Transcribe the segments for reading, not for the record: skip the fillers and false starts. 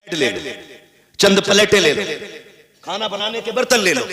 ले लो, चंद प्लेटें ले लो, खाना बनाने के बर्तन ले लो,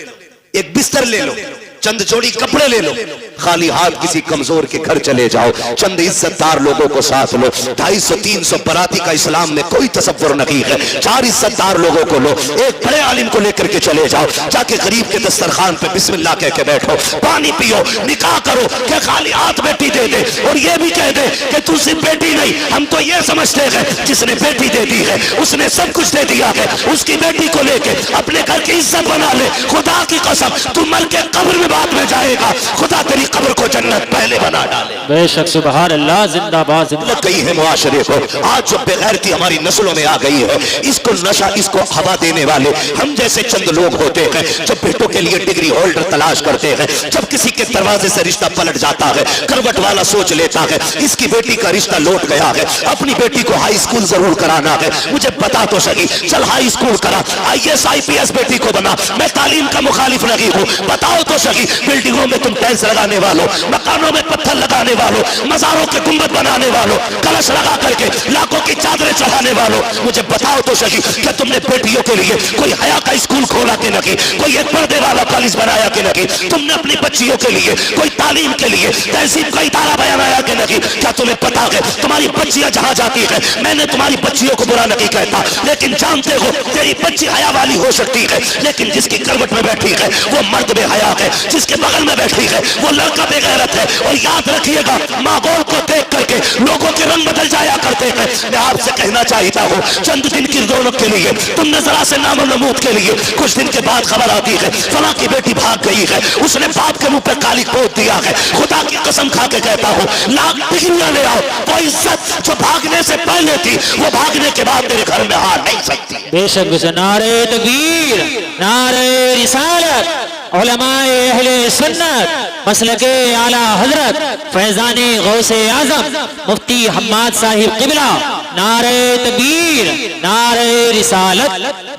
एक बिस्तर ले लो, चंद जोड़ी कपड़े ले लो, खाली हाथ किसी कमजोर के घर चले जाओ, चंद इज्जतदार लोगों को साथ लो। 250-300 बराती का इस्लाम में कोई तसव्वुर नहीं है। 4 इज्जतदार लोगों को लो, एक बड़े आलिम को लेकर के चले जाओ, जाके गरीब के दस्तरखान पे बिस्मिल्लाह कह के बैठो, पानी पियो, निकाह करो, क्या खाली हाथ बेटी दे दे और ये भी कह दे कि तू सिर्फ बेटी नहीं, हम तो ये समझते हैं जिसने बेटी दे दी है उसने सब कुछ दे दिया है। उसकी बेटी को लेके अपने घर की इज्जत बना ले, खुदा की कसम तू मर के कब्र में बाद में जाएगा, खुदा तेरी कब्र को जन्नत पहले बना डाले। बेशक सुभान अल्लाह, जिंदाबाद जिंदाबाद। गई है मुआशरे को, आज जो बेगैरती हमारी नस्लों में आ गई है, इसको नशा, इसको हवा देने वाले हम जैसे चंद लोग होते हैं जो बेटों के लिए डिग्री होल्डर तलाश करते हैं। जब किसी के दरवाजे से रिश्ता पलट जाता है, करवट वाला सोच लेता है इसकी बेटी का रिश्ता लौट गया है, अपनी बेटी को हाई स्कूल जरूर कराना है, मुझे बता तो सही, चल हाई स्कूल करा, IAS IPS बेटी को बना, मैं तालीम का मुखालिफ नहीं हूँ, बताओ तो सही। बिल्डिंगों में तुम टाइल्स लगाने वालों, मकानों में पत्थर लगाने वालों, मज़ारों के गुंबद बनाने वालों, कलश लगा करके लाखों की चादरें चढ़ाने वालों, मुझे बताओ तो सही क्या तुमने बेटियों के लिए कोई हया का स्कूल खोला कि नहीं, कोई एक पर्दे वाला कॉलेज बनाया कि नहीं, तुमने अपनी बच्चियों के लिए कोई तालीम के लिए तहजीब का इदारा बनाया कि नहीं? क्या तुम्हें पता है तुम्हारी बच्चियां जहां जाती है, मैंने तुम्हारी बच्चियों को बुरा नहीं कहता, लेकिन जानते हो तेरी बच्ची हया वाली हो सकती है, लेकिन जिसकी करवट में बैठी है वो मर्द में हया है, जिसके बगल में बैठी है वो लड़का बेगैरत है। और याद रखिएगा माहौल को देख करके लोगों के रंग बदल जाया करते हैं। मैं आपसे कहना चाहता हूँ चंद दिन की रौनक के लिए तुमने जरा से नामो नमूद के लिए कुछ दिन के बाद खबर आती है फला की बेटी भाग गई है, उसने बाप के मुंह पे काली पोत दिया है। खुदा की कसम खा के कहता हूँ लाख डिग्रियां ले आओ, वो इज्जत जो भागने से पहले थी वो भागने के बाद तेरे घर में आ नहीं सकती। बेशक नारे तकबीर, नारे रिसालत, उलमाए अहले सुन्नत, मसलके आला हजरत फैजाने गौसे आजम मुफ्ती हम्माद साहिब किबला, नारे तकबीर, नारे रिसालत,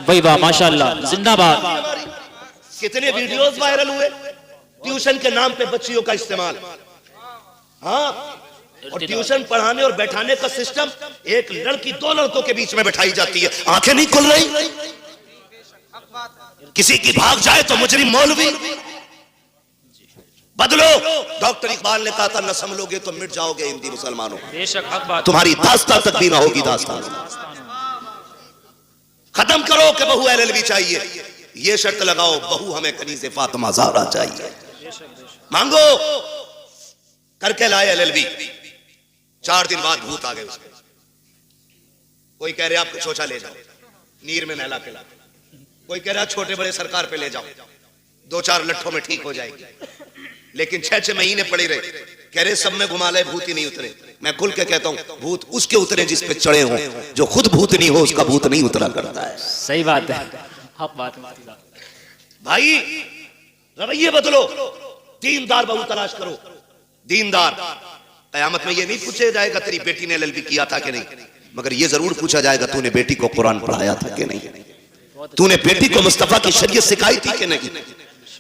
भाई वाह माशाअल्लाह, जिंदाबाद। कितने वीडियोस वायरल हुए ट्यूशन के नाम पे बच्चियों का इस्तेमाल। हाँ, और ट्यूशन पढ़ाने और बैठाने का सिस्टम, एक लड़की 2 लड़कों के बीच में बैठाई जाती है, आंखें नहीं खुल रही, किसी की भाग जाए तो मुजरिम मौलवी। बदलो, डॉक्टर इकबाल ने कहा था न संभलोगे तो मिट जाओगे हिंदी मुसलमानों, बेशक हक बात, तुम्हारी दास्तान तक भी ना होगी दास्तान। खत्म करो कि बहू LLB चाहिए, ये शर्त लगाओ बहू हमें कनीज़े फातिमा ज़हरा चाहिए, मांगो, करके लाए LLB, 4 दिन बाद भूत आ गए उसके। कोई कह रहे आपको चोचा ले जाओ, नीर में नहला के ला, कोई कह रहा छोटे बड़े सरकार पे ले जाओ, 2-4 लट्ठों में ठीक हो जाएगी, लेकिन 6-6 महीने पड़ी रहे, कह रहे सब में घुमा ले भूत ही नहीं उतरे। मैं खुल के कहता हूं भूत उसके उतरे जिस पे चढ़े हों, जो खुद भूत नहीं हो उसका भूत नहीं उतरा करता है। सही बात है, हक बात भाई, रवैये बदलो, दीनदार बहू तलाश करो, दीनदार। कयामत में ये नहीं पूछा जाएगा तेरी बेटी ने LLB किया था कि नहीं, मगर ये जरूर पूछा जाएगा तूने बेटी को कुरान पढ़ाया था कि नहीं, तूने बेटी को मुस्तफा की शरीयत सिखाई थी कि नहीं,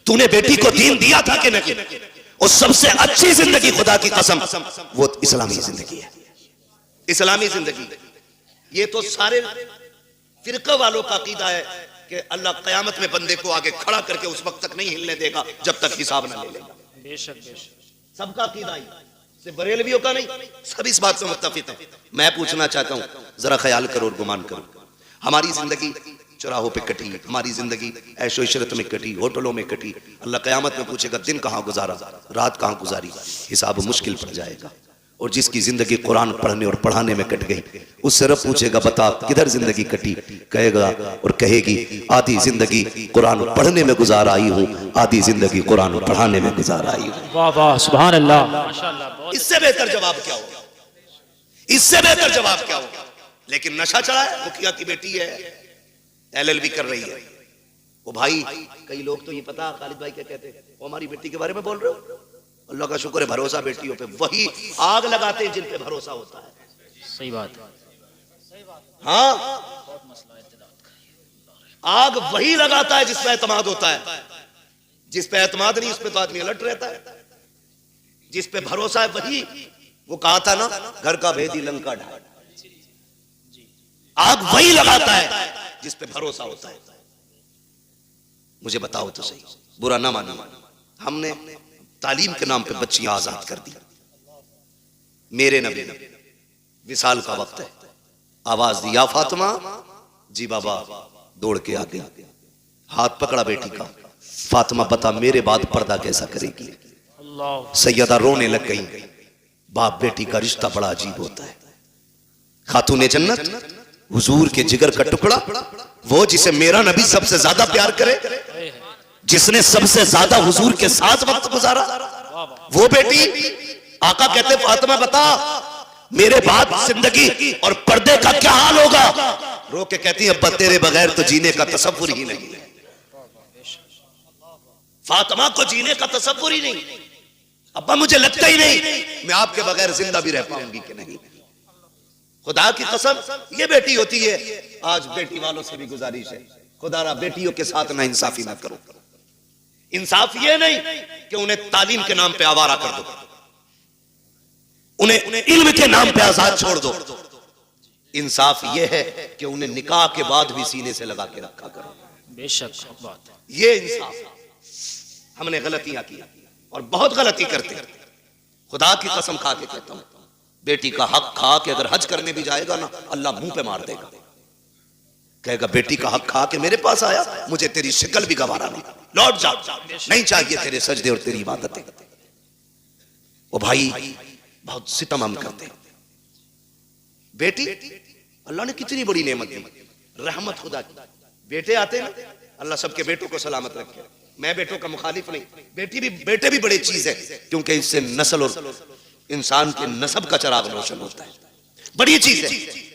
तूने बेटी को दीन दिया था कि नहीं। और सबसे अच्छी जिंदगी खुदा की कसम वो इस्लामी जिंदगी है, इस्लामी जिंदगी। ये तो सारे फिरका वालों का अकीदा है कि अल्लाह कयामत में बंदे को आगे खड़ा करके उस वक्त तक नहीं हिलने देगा जब तक हिसाब ना ले लेगा। बेशक बेशक सबका अकीदा ही, सिर्फ बरेलवियों का नहीं, सब इस बात से मुत्तफिक है। मैं पूछना चाहता हूं, जरा ख्याल करो और गुमान करो, हमारी जिंदगी चौराहों पे कटी, हमारी जिंदगी ऐशो इशरत में कटी, होटलों में कटी। अल्लाह क़यामत में पूछेगा दिन कहाँ गुजारा, रात कहाँ गुजारी, हिसाब मुश्किल पड़ जाएगा। और जिसकी जिंदगी कुरान पढ़ने और पढ़ाने में कट गई, उससे रब पूछेगा बता किधर जिंदगी कटी, कहेगा और कहेगी आधी जिंदगी कुरान पढ़ने में गुजार आई हूँ, आधी जिंदगी कुरान पढ़ाने में गुजार आई हूँ। वाह वाह सुभान अल्लाह, माशाअल्लाह। इससे बेहतर जवाब क्या होगा, इससे बेहतर जवाब क्या होगा। लेकिन नशा चढ़ा है, मुखिया की बेटी है LLB कर रही है, वो भाई कई लोग तो ये पता खालिद भाई क्या कहते हैं, वो हमारी बेटी के बारे में बोल रहे हो, अल्लाह का शुक्र है भरोसा बेटियों पे, वही आग लगाते हैं जिन पे भरोसा होता है। सही बात, हाँ, आग वही लगाता है जिस पे एतमाद होता है, जिस पे एतमाद नहीं उस पे तो आदमी अलर्ट रहता है, जिस पे भरोसा है वही, वो कहा था ना घर का भेदी लंका ढाल, आग वही लगाता है जिस पे भरोसा होता है। मुझे बताओ तो सही, बुरा ना मानो, हमने तालीम के नाम पे बच्चियां आजाद कर दी। मेरे नबी ने विसाल का वक्त है, आवाज दी, या फातिमा। जी बाबा, दौड़ के आ गई, हाथ पकड़ा बेटी का। फातिमा बता मेरे बाद पर्दा कैसा करेगी? सैयदा रोने लग गई। बाप बेटी का रिश्ता बड़ा अजीब होता है। खातूने जन्नत, हुजूर के जिगर का टुकड़ा, वो जिसे मेरा नबी सबसे ज्यादा प्यार करे, जिसने सबसे ज्यादा हुजूर के साथ वक्त गुजारा, वो बेटी। आका कहते फातिमा बता मेरे बाद जिंदगी और पर्दे का क्या हाल होगा? रो के कहती है अब्बा तेरे बगैर तो जीने का तसव्वुर ही नहीं है। फातिमा को जीने का तसव्वुर ही नहीं, अब्बा मुझे लगता ही नहीं मैं आपके बगैर जिंदा भी रह पाऊंगी कि नहीं। खुदा की कसम ये बेटी होती है। आज बेटी वालों से भी गुजारिश है, खुदारा बेटियों के साथ ना इंसाफी ना करो। इंसाफ ये नहीं कि उन्हें तालीम के नाम पे आवारा कर दो, उन्हें इल्म के नाम पे आजाद छोड़ दो। इंसाफ ये है कि उन्हें निकाह के बाद भी सीने से लगा के रखा करो। बेशक बात है, ये इंसाफ। हमने गलतियां की और बहुत गलती करते हैं। खुदा की कसम खा के कहता हूं, बेटी का हक खा के अगर हज करने भी जाएगा ना, अल्लाह मुंह पे मार देगा। कहेगा बेटी का हक खा के मेरे पास आया, मुझे तेरी शक्ल भी गवारा नहीं, लौट जा, नहीं चाहिए तेरे सजदे और तेरी इबादतें। ओ भाई बहुत सितम हम करते हैं। बेटी अल्लाह ने कितनी बड़ी नेमत दी, रहमत खुदा की। बेटे आते हैं, अल्लाह सबके बेटों को सलामत रखे। मैं बेटों का मुखालिफ नहीं, बेटे भी बड़ी चीज है, क्योंकि इससे नस्ल और इंसान के नसब का चराग रोशन होता है, बड़ी चीज है।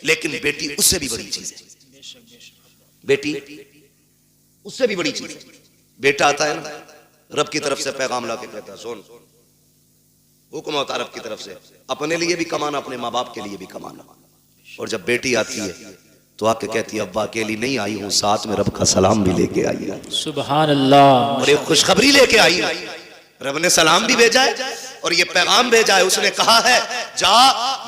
लेकिन बेटी उससे भी बड़ी चीज है, बेटी उससे भी बड़ी चीज है। बेटा आता है ना, रब की तरफ से पैगाम ला के कहता है सुन, हुक्म होता है रब की तरफ से, अपने लिए भी कमाना, अपने माँ बाप के लिए भी कमाना। और जब बेटी आती है तो आके कहती है अब्बा अकेली नहीं आई हूं, साथ में रब का सलाम भी लेके आई है। सुभान अल्लाह। और एक खुशखबरी लेके आई है, रब ने सलाम भी भेजा है और ये पैगाम भेजा है। उसने कहा है जा,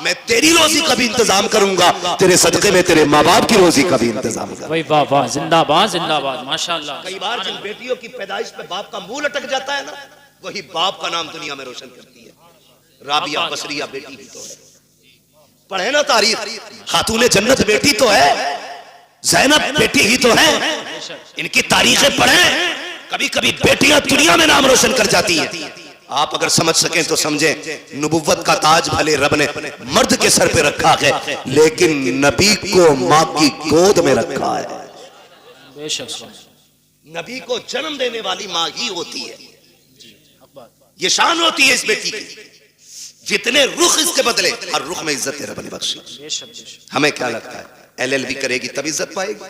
मैं तेरी रोजी का भी इंतजाम करूंगा, तेरे सदके में तेरे माँ बाप की रोजी का भी इंतजाम करूंगा। वही वाह वाह, जिंदाबाद जिंदाबाद, माशाअल्लाह। कई बार जिन बेटियों की पैदाइश पे बाप का मुंह लटक जाता है ना, वही बाप का नाम दुनिया में रोशन करती है। राबिया बसरिया बेटी ही तो है, पढ़े ना तारीख, खातूने जन्नत बेटी तो है, ज़ैनब बेटी ही तो है। इनकी तारीखें पढ़े, कभी कभी बेटियां दुनिया में नाम रोशन कर जाती हैं। आप अगर समझ सकें तो समझें, नबुव्वत का ताज भले रब ने मर्द के सर पे रखा है, लेकिन नबी को माँ की गोद में रखा है। बेशक नबी को जन्म देने वाली माँ ही होती है। ये शान होती है इस बेटी की। जितने रुख इसके बदले, हर रुख में इज्जत रब ने बख्शी। हमें क्या लगता है LLB करेगी तब इज्जत पाएगी,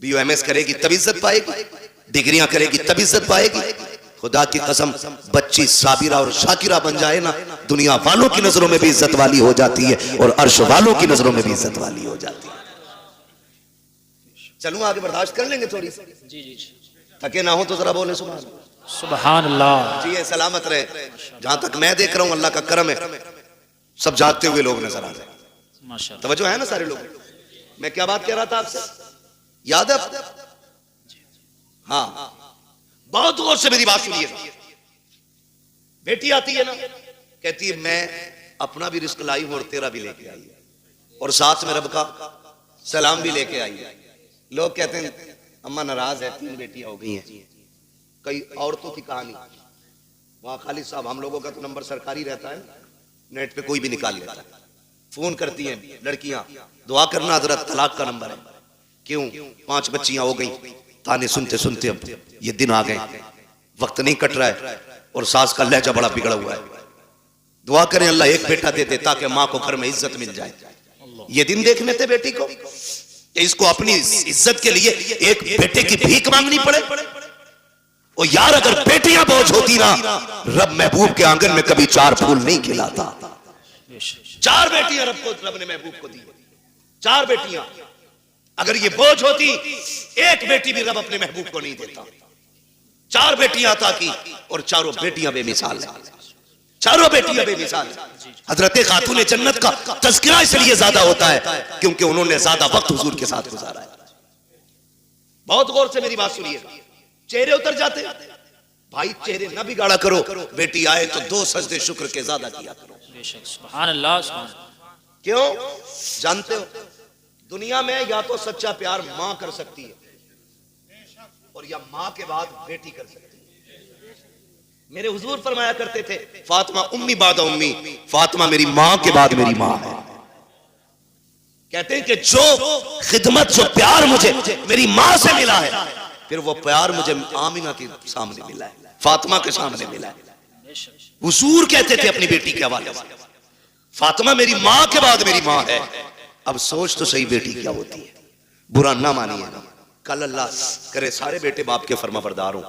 BOMS करेगी तब इज्जत पाएगी, डिग्रियां करेगी तब इज्जत पाएगी? खुदा की कसम, बच्ची साबिरा और शाकिरा बन जाए ना, दुनिया वालों की नजरों में भी इज्जत वाली हो जाती है और अर्श वालों की नजरों में भी इज्जत वाली हो जाती है। चलूं आगे, बर्दाश्त कर लेंगे थोड़ी सी? जी जी जी, थके ना हो तो जरा बोले सुभान सुभान अल्लाह। जी, सलामत रहे। जहां तक मैं देख रहा हूं अल्लाह का करम है, सब जागते हुए लोग नजर आ रहे हैं। माशाअल्लाह, तवज्जो है ना सारे लोग? मैं क्या बात कह रहा था आपसे, याद है? हाँ, बहुत गौर से मेरी बात सुनिए। बेटी आती है ना, कहती है मैं अपना भी रिस्क लाई हूं और तेरा भी लेके आई है, और साथ में रब का सलाम भी लेके आई है। लोग कहते हैं अम्मा नाराज है, 3 बेटियां हो गई हैं। कई औरतों की कहानी, वहां खालिद साहब, हम लोगों का तो नंबर सरकारी रहता है, नेट पे कोई भी निकाल लेता है। फोन करती हैं लड़कियां, दुआ करना हजरत, तलाक का नंबर है। क्यों? 5 बच्चियां हो गई, ताने सुनते सुनते अब ये दिन आ गए, वक्त नहीं कट रहा है और सास का लहजा बड़ा बिगड़ा हुआ है। दुआ करें अल्लाह एक बेटा दे दे ताकि माँ को घर में इज्जत मिल जाए। ये दिन देखने थे बेटी को कि इसको अपनी इज्जत के लिए एक बेटे की भीख मांगनी पड़े। और यार अगर बेटियां बोझ होती ना, रब महबूब के आंगन में कभी 4 फूल नहीं खिलाता। 4 बेटियां रब ने महबूब को दी, 4 बेटियां। अगर ये बोझ होती, एक बेटी भी रब अपने महबूब को नहीं देता। 4 बेटियां अता की और चारों बेटियां बेमिसाल हैं। चारों बेटियां बेमिसाल हैं। हजरत खातून जन्नत का तज़किरा इसलिए ज्यादा होता है क्योंकि उन्होंने ज्यादा वक्त हुजूर के साथ गुजारा है। बहुत गौर से मेरी बात सुनिए, चेहरे उतर जाते हैं भाई, चेहरे ना बिगाड़ा करो, बेटी आए तो 2 सजदे शुक्र के ज्यादा किया करो। बेशक सुभान अल्लाह सुभान अल्लाह। क्यों? जानते हो दुनिया में या तो सच्चा प्यार मां कर सकती है और या मां के बाद बेटी कर सकती है। मेरे हुजूर फरमाया करते थे फातिमा उम्मी बाद उम्मी, फातिमा मेरी मां के बाद मेरी मां है। कहते हैं कि जो खिदमत जो प्यार मुझे मेरी मां से मिला है, फिर वो प्यार मुझे आमिना के सामने मिला है, फातिमा के सामने मिला है। हुजूर कहते थे अपनी बेटी के हवाले से फातिमा मेरी मां के बाद मेरी मां है। अब सोच तो सही बेटी क्या होती है, बुरा ना मानिए, कल अल्लाह करे सारे बेटे बाप के फर्माबरदार हों।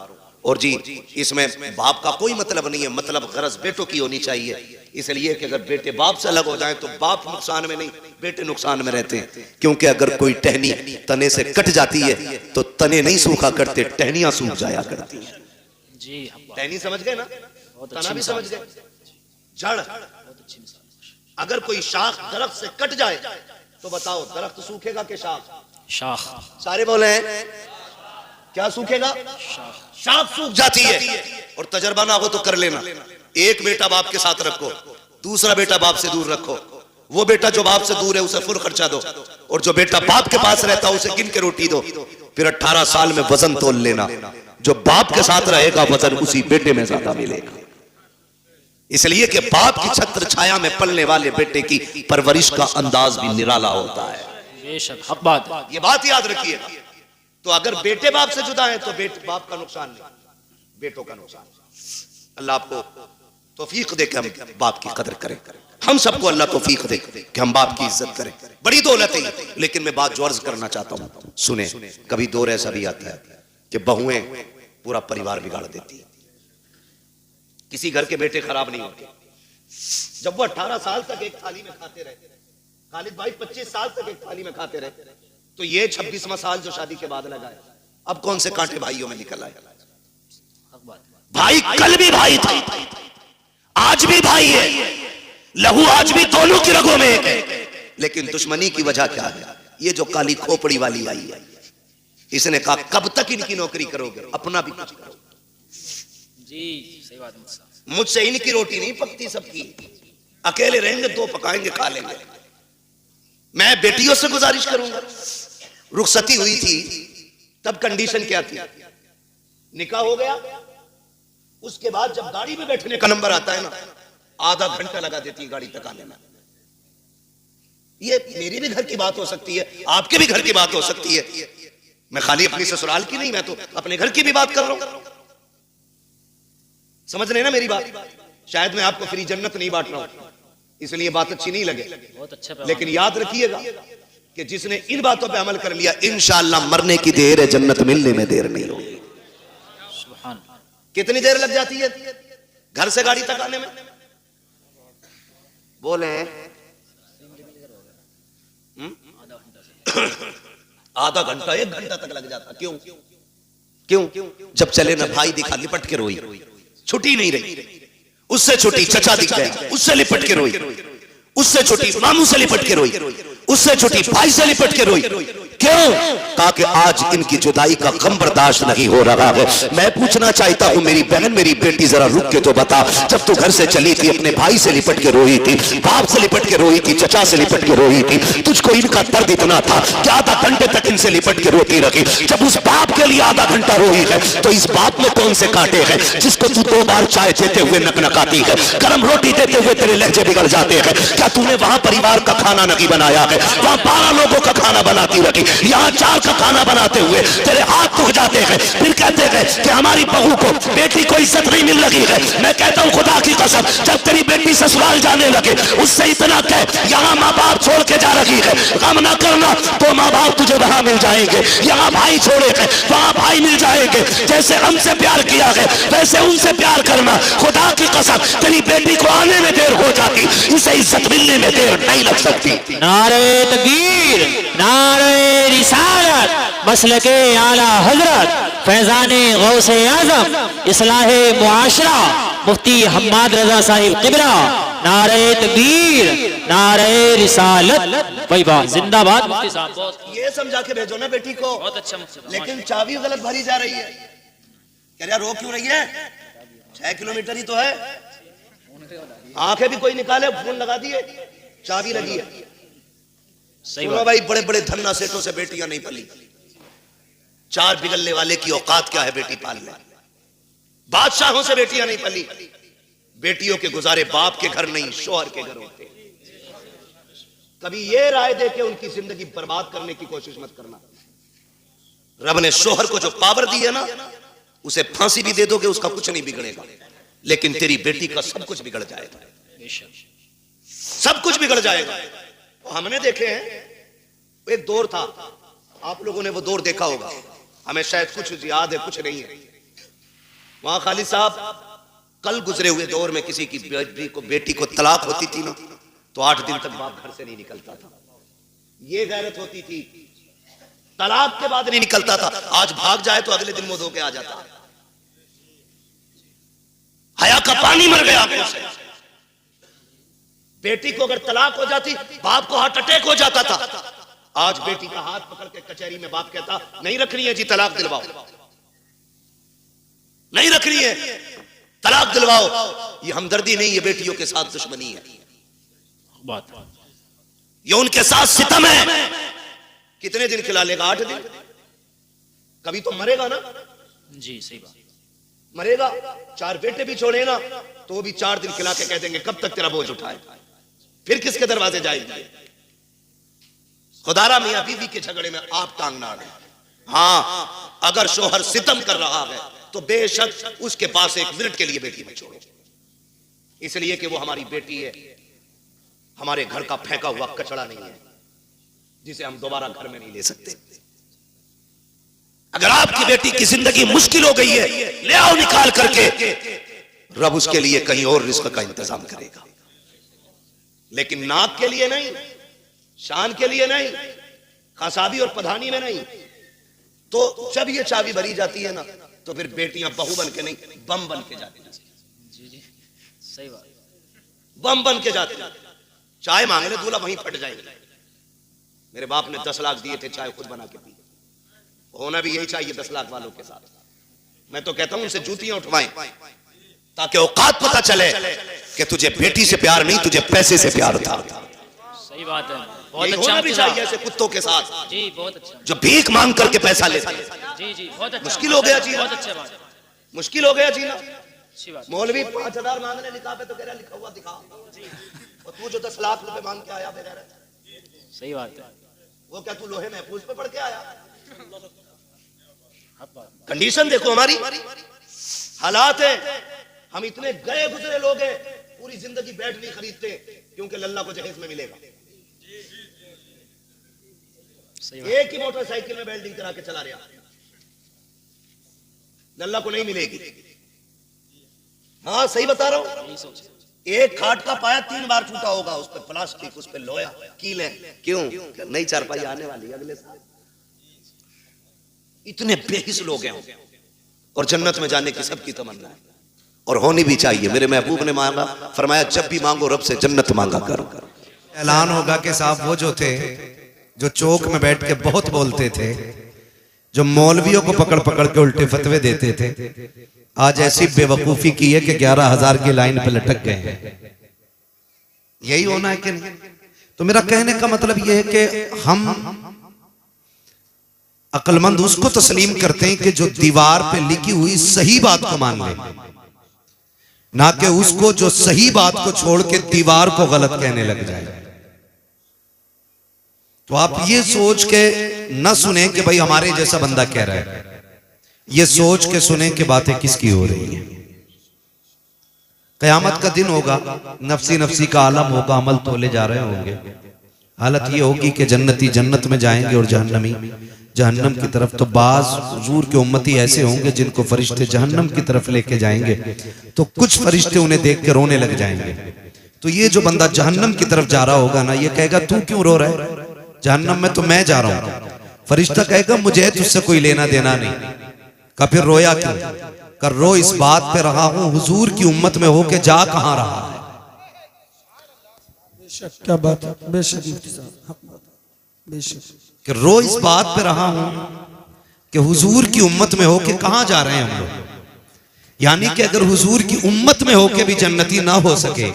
और जी इसमें बाप का कोई मतलब नहीं है, मतलब गरज बेटों की होनी चाहिए। इसलिए कि अगर बेटे बाप से अलग हो जाए तो बाप नुकसान में नहीं, बेटे नुकसान में रहते हैं। क्योंकि अगर कोई टहनी तने से कट जाती है तो तने नहीं सूखा करते, टहनियां सूख जाया करती है। जी टहनी समझ गए ना, तना भी समझ गए, जड़। अगर कोई शाख दरख्त से कट जाए तो बताओ दरख्त सूखेगा कि शाख? शाख। सारे बोले हैं क्या सूखेगा? शाख सूख जाती है। और तजर्बा ना हो तो कर लेना, एक बेटा बाप के साथ रखो, दूसरा बेटा बाप से दूर रखो। वो बेटा जो बाप से दूर है उसे फुल खर्चा दो, और जो बेटा बाप के पास रहता है उसे गिन के रोटी दो। फिर 18 साल में वजन तोल लेना, जो बाप के साथ रहेगा वजन उसी बेटे में ज्यादा मिलेगा। इसलिए कि बाप की छत्र छाया में पलने वाले बेटे की परवरिश का अंदाज भी निराला होता है। बेशक हक बात है। ये बात याद रखिए। तो अगर बेटे बाप से जुदा है तो बाप का नुकसान नहीं, बेटों का नुकसान। अल्लाह आपको तौफीक दे कि हम बाप की कदर करें, हम सबको अल्लाह तौफीक दे कि हम बाप की इज्जत करें। बड़ी दौलत है। लेकिन मैं बात जो अर्ज करना चाहता हूं सुने, कभी दौर ऐसा भी आता है कि बहुएं पूरा परिवार बिगाड़ देती है। किसी घर के बेटे खराब नहीं होते। जब वो 18 साल तक एक थाली में खाते रहे, खालिद भाई 25 साल तक एक थाली में खाते रहे, तो ये 26वां साल जो शादी के बाद लगा है, अब कौन से कांटे भाइयों में निकल आए? भाई कल भी भाई था, आज भी भाई है, लहू आज भी दोनों की रगों में एक है। लेकिन दुश्मनी की वजह क्या है? ये जो काली खोपड़ी वाली आई है, इसने कहा कब तक इनकी नौकरी करोगे, अपना भी कुछ करो। जी सही बात है। मुझसे इनकी रोटी नहीं पकती सबकी, अकेले रहेंगे 2 पकाएंगे खा लेंगे। मैं बेटियों से गुजारिश करूंगा। रुखसती हुई थी तब कंडीशन क्या थी? निकाह हो गया, उसके बाद जब गाड़ी में बैठने का नंबर आता है ना, आधा घंटा लगा देती है गाड़ी तक आने में। ये मेरी भी घर की बात हो सकती है, आपके भी घर की बात हो सकती है। मैं खाली अपनी ससुराल की नहीं, मैं तो अपने घर की भी बात कर रहा हूं। समझ रहे ना मेरी बात? शायद मैं आपको फ्री जन्नत नहीं बांट रहा हूं, इसलिए बात अच्छी नहीं लगे। बहुत अच्छा, लेकिन याद रखिएगा कि जिसने इन बातों पे अमल कर लिया, इंशाअल्लाह मरने की देर है, जन्नत मिलने में देर नहीं होगी। सुभान। कितनी देर लग जाती है घर से गाड़ी तक आने में? बोले आधा घंटा 1 घंटा तक लग जाता। क्यों? क्यों? जब चले ना भाई दिखा, लिपट के रोई, छुट्टी नहीं रही। उससे छोटी चचा दिख गया, उससे लिपट के रोई, उससे छोटी मामू से लिपट के रोई, उससे छोटी भाई से लिपट के रोई। क्यों? कहा कि आज इनकी जुदाई का गम बर्दाश्त नहीं हो रहा है। मैं पूछना चाहता हूं मेरी बहन, मेरी बेटी, जरा रुक के तो बता, जब तू घर से चली थी अपने भाई से लिपट के रोई थी, बाप से लिपट के रोई थी, चचा से लिपट के रोई थी, तुझको इनका दर्द इतना था कि आधा घंटे तक इनसे लिपट के रोती रही। जब उस बाप के लिए आधा घंटा रोई है तो इस बाप में कौन से कांटे हैं जिसको तू 2 बार चाय देते हुए नकनकाती है, गर्म रोटी देते हुए तेरे लहजे बिगड़ जाते हैं? क्या तूने वहां परिवार का खाना नहीं बनाया है? वहां 12 लोगों का खाना बनाती रही, यहाँ 4 का खाना बनाते हुए तेरे हाथ दुख जाते हैं। फिर कहते हैं कि हमारी बहू को, बेटी को इज्जत नहीं मिल रही है। मैं कहता हूँ खुदा की कसम, जब तेरी बेटी ससुराल जाने लगे उससे इतना कह, यहाँ माँ बाप छोड़ के जा रही है, गम ना करना, तो माँ बाप तुझे वहां मिल जाएंगे। यहाँ भाई छोड़े हैं, वहां भाई मिल जाएंगे। जैसे हमसे प्यार किया है वैसे उनसे प्यार करना। खुदा की कसम तेरी बेटी को आने में देर हो जाती, इसे इज्जत मिलने में देर नहीं लग सकती। नारे तकबीर, नारे रिसालत, मसलके आला हजरत, फैजाने गौसे आजम, इस्लाहे मुआशरा, मुफ्ती हम्माद रजा साहिब किबला, नारे तकबीर, नारे रिसालत। वही बात, जिंदाबाद मुफ्ती साहब। बहुत ये समझा के भेजो ना बेटी को। बहुत अच्छा मुफ्ती साहब। लेकिन चाबी गलत भरी जा रही है। कह रहा रो क्यों रही है? 6 किलोमीटर ही तो है। आंखें भी कोई निकाले, फोन लगा दिए, चाबी लगी है। सही सुनो बात। भाई, बड़े बड़े धन्ना सेठों से बेटियां नहीं पली। 4 बिगलने वाले की औकात क्या है बेटी पालने? बादशाहों से बेटियां नहीं पली। बेटियों के गुजारे बाप के घर नहीं, शोहर के घर होते। कभी ये राय दे के उनकी जिंदगी बर्बाद करने की कोशिश मत करना। रब ने शोहर को जो पावर दी है ना, उसे फांसी भी दे दोगे उसका कुछ नहीं बिगड़ेगा, लेकिन तेरी बेटी का सब कुछ बिगड़ जाएगा, सब कुछ बिगड़ जाएगा। तो हमने देखे हैं, एक दौर था, आप लोगों ने वो दौर देखा होगा, हमें शायद कुछ याद है कुछ नहीं है। वहां खालिद साहब कल गुजरे हुए दौर में किसी की बेटी को तलाक होती थी ना, तो 8 दिन तक बाप घर से नहीं निकलता था। ये गैरत होती थी, तलाक के बाद नहीं निकलता था। आज भाग जाए तो अगले दिन मुंह धो के आ जाता। हया का पानी मर गया आंखों से। बेटी को अगर तलाक हो जाती, बाप को हार्ट अटैक हो जाता था। आज बेटी का हाथ पकड़ के कचहरी में बाप कहता, नहीं रखनी है जी, तलाक दिलवाओ, नहीं रखनी है, तलाक दिलवाओ। ये हमदर्दी नहीं, ये बेटियों के साथ दुश्मनी है, बात। ये उनके साथ सितम है। कितने दिन खिला लेगा? 8 दिन। कभी तो मरेगा ना। जी सही बात। मरेगा। 4 बेटे भी छोड़े ना, तो भी 4 दिन खिला के कह देंगे कब तक तेरा बोझ उठाए, फिर किसके दरवाजे जाएंगे? खुदारा मियां बीवी के झगड़े में आप टांग ना अड़े। हाँ, अगर शोहर सितम कर रहा है तो बेशक उसके पास 1 मिनट के लिए बेटी मत छोड़ो, इसलिए कि वो हमारी बेटी है, हमारे घर का फेंका हुआ कचड़ा नहीं है जिसे हम दोबारा घर में नहीं ले सकते। अगर आपकी बेटी की जिंदगी मुश्किल हो गई है, ले आओ निकाल करके, रब उसके लिए कहीं और रिस्क का इंतजाम करेगा, लेकिन नाक के लिए नहीं, शान के लिए नहीं, खसाबी और पधानी में नहीं। तो जब ये चाबी भरी जाती है ना, तो फिर बेटियां बहू बन के नहीं, बम बन के जाती हैं। जी जी सही बात। बम बन के जाती हैं। चाय मांगने दूल्हा वहीं फट जाएंगे। मेरे बाप ने 10 लाख दिए थे, चाय खुद बना के पी। होना भी यही चाहिए 10 लाख वालों के साथ। मैं तो कहता हूं उनसे जूतियां उठवाएं, ताकि औकात पता चले कि तुझे बेटी से प्यार नहीं, तुझे पैसे से प्यार था। सही बात है, बहुत अच्छा। होना भी चाहिए ऐसे कुत्तों के साथ, जी बहुत अच्छा। जो भीख मांग करके पैसा लेते हैं। जी जी बहुत अच्छा। मुश्किल हो गया जीना, बहुत अच्छा बात, मुश्किल हो गया जीना। अच्छी बात। मौलवी 5000 मांगने निकाह पे तो कह रहा लिखा हुआ दिखा, और तू जो 10 लाख रुपए मांग के आया बगैर, सही बात है। वो क्या तू लोहे महफूज पे पढ़ के आया? कंडीशन देखो हमारी, हालात है। हम इतने गए गुजरे लोग हैं, पूरी जिंदगी बैट नहीं खरीदते क्योंकि लल्ला को जहेज में मिलेगा। एक ही मोटरसाइकिल में वेल्डिंग करा के चला रहा, लल्ला को नहीं मिलेगी। हाँ सही बता रहा हूं। एक खाट का पाया 3 बार टूटा होगा, उस पर प्लास्टिक, उस पर लोहा, कील है। क्यों? नई चारपाई आने वाली है अगले साल। इतने बेहिस लोग हैं, और जन्नत में जाने की सबकी तमन्ना है, और होनी भी चाहिए। मेरे महबूब ने मांगा, फरमाया जब भी मांगो रब से जन्नत मांगा करो। ऐलान होगा कि साहब वो जो थे, जो चौक में बैठ के बहुत बोलते थे, जो मौलवियों को पकड़ पकड़ के उल्टे फतवे देते थे, आज ऐसी बेवकूफी की है कि 11,000 की लाइन पे लटक गए हैं। यही होना है कि नहीं? तो मेरा कहने का मतलब यह है कि हम अक्लमंद उसको तस्लीम करते हैं कि जो दीवार पे लिखी हुई सही बात को मान ले, ना कि उसको जो सही बात को छोड़ के दीवार को गलत कहने लग जाए। तो आप ये सोच के न सुने कि भाई हमारे जैसा बंदा कह रहा है, ये सोच के सुने कि बातें किसकी हो रही हैं। कयामत का दिन होगा, नफसी नफसी का आलम होगा, अमल तोले जा रहे होंगे। हालत ये होगी कि जन्नती जन्नत में जाएंगे और जहन्नमी जहन्नम की तरफ। तो बाज हुजूर के उम्मती ऐसे होंगे जिनको फरिश्ते जहन्नम की तरफ लेके जाएंगे, तो कुछ फरिश्ते उन्हें देख के रोने लग जाएंगे। तो ये जो बंदा जहन्नम की तरफ जा रहा होगा ना, ये कहेगा तू क्यों रो रहा है, जहन्नम में तो मैं जा रहा हूं। फरिश्ता कहेगा मुझे तुझसे कोई लेना देना नहीं। का फिर रोया क्यों? कर रो इस बात पे रहा हूं हुजूर की उम्मत में होके जा कहां रहा है। बेशक, क्या बात है, बेशक मुफ्ती साहब, हक बात है, बेशक। कि रो इस बात पे रहा हूं कि हुजूर की उम्मत में होके कहां जा रहे हैं हम लोग। यानी कि अगर हुजूर की उम्मत में होके भी जन्नती ना हो सके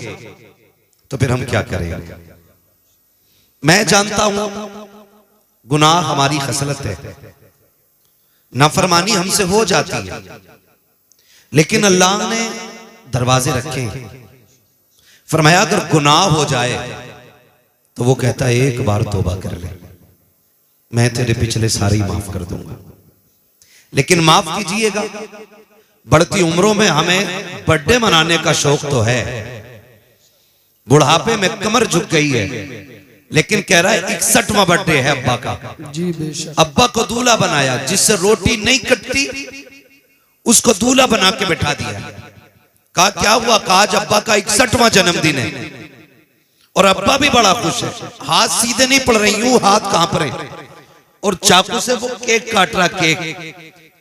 तो फिर हम क्या करेंगे। मैं जानता हूं गुनाह हमारी खसलत है, नाफरमानी हमसे हो जाती है, लेकिन अल्लाह ने दरवाजे रखे हैं। फरमाया अगर गुनाह हो जाए तो वो कहता है एक बार तौबा कर ले, मैं तेरे पिछले सारे ही माफ कर दूंगा। लेकिन माफ कीजिएगा, बढ़ती उम्रों में हमें बर्थडे मनाने का शौक तो है, बुढ़ापे में कमर झुक गई है, लेकिन कह रहा है 61वां बर्थडे है अब्बा का। जी बेशक। अब्बा को दूल्हा बनाया, जिससे रोटी नहीं कटती उसको दूल्हा बना के बैठा दिया। कहा क्या हुआ, कहा आज अब्बा का 61वां जन्मदिन है। और अब्बा भी बड़ा खुश है, हाथ सीधे नहीं पड़ रहे, यूं हाथ कांप रहे, और चाकू से वो केक काट रहा,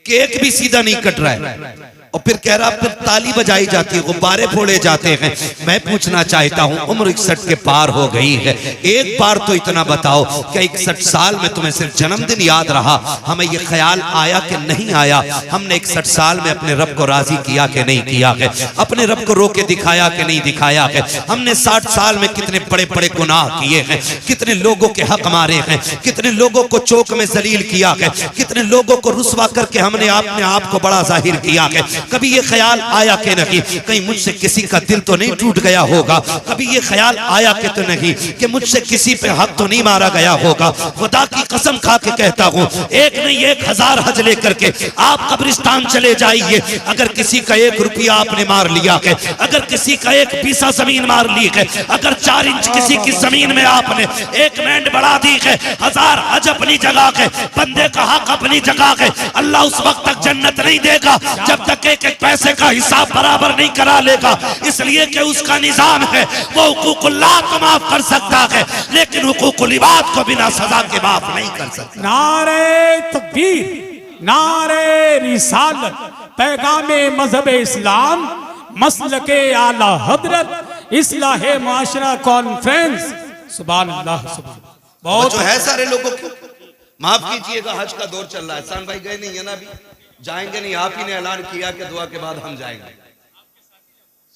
केक भी सीधा नहीं कट रहा है। और फिर कह रहा, फिर ताली बजाई जाती है, गुब्बारे फोड़े जाते हैं। मैं पूछना चाहता हूं, उम्र 61 के पार हो गई है, एक बार तो इतना बताओ कि 61 साल में तुम्हें सिर्फ जन्मदिन याद रहा, हमें यह ख्याल आया कि नहीं आया, हमने 61 साल में अपने रब को राजी किया कि नहीं किया है, अपने रब को रोके दिखाया कि नहीं दिखाया है। हमने 60 साल में कितने बड़े बड़े गुनाह किए हैं, कितने लोगों के हक मारे हैं, कितने लोगों को चौक में जलील किया है, कितने लोगों को रुसवा करके हमने अपने आप को बड़ा जाहिर किया है। कभी ये ख्याल आया कि नहीं कहीं मुझसे किसी का दिल तो नहीं टूट गया होगा, कभी ये ख्याल आया कि तो नहीं कि मुझसे किसी पे हक तो नहीं मारा गया होगा। खुदा की कसम खा के कहता हूं, एक नहीं 1000 हज लेकर के आप कब्रिस्तान चले जाइए, अगर किसी का 1 रुपया आपने मार लिया है, अगर किसी का 1 पीसा जमीन मार ली है, अगर 4 इंच किसी की जमीन में आपने 1 मेंढ बढ़ा दी है, 1000 हज अपनी जगह है, बंदे का हक अपनी जगह है। अल्लाह उस वक्त तक जन्नत नहीं देगा जब तक एक पैसे का हिसाब बराबर नहीं करा लेगा, इसलिए कि उसका निजाम है वो हुकूकुल्लाह को माफ कर सकता है, लेकिन हुकूकुल इबाद को बिना सजा के माफ नहीं कर सकता। नारे तकबीर, नारे रिसालत, पैगामे मजहब इस्लाम, मसलके आला हजरत, इस्लाहे माशरा कॉन्फ्रेंस। सुभान अल्लाह, सुभान। बहुत जो है सारे लोगों को माफ कीजिएगा, हज का दौर चल रहा है, सान भाई गए नहीं है ना, अभी जाएंगे नहीं, आप ही ने ऐलान किया कि दुआ के बाद हम जाएंगे।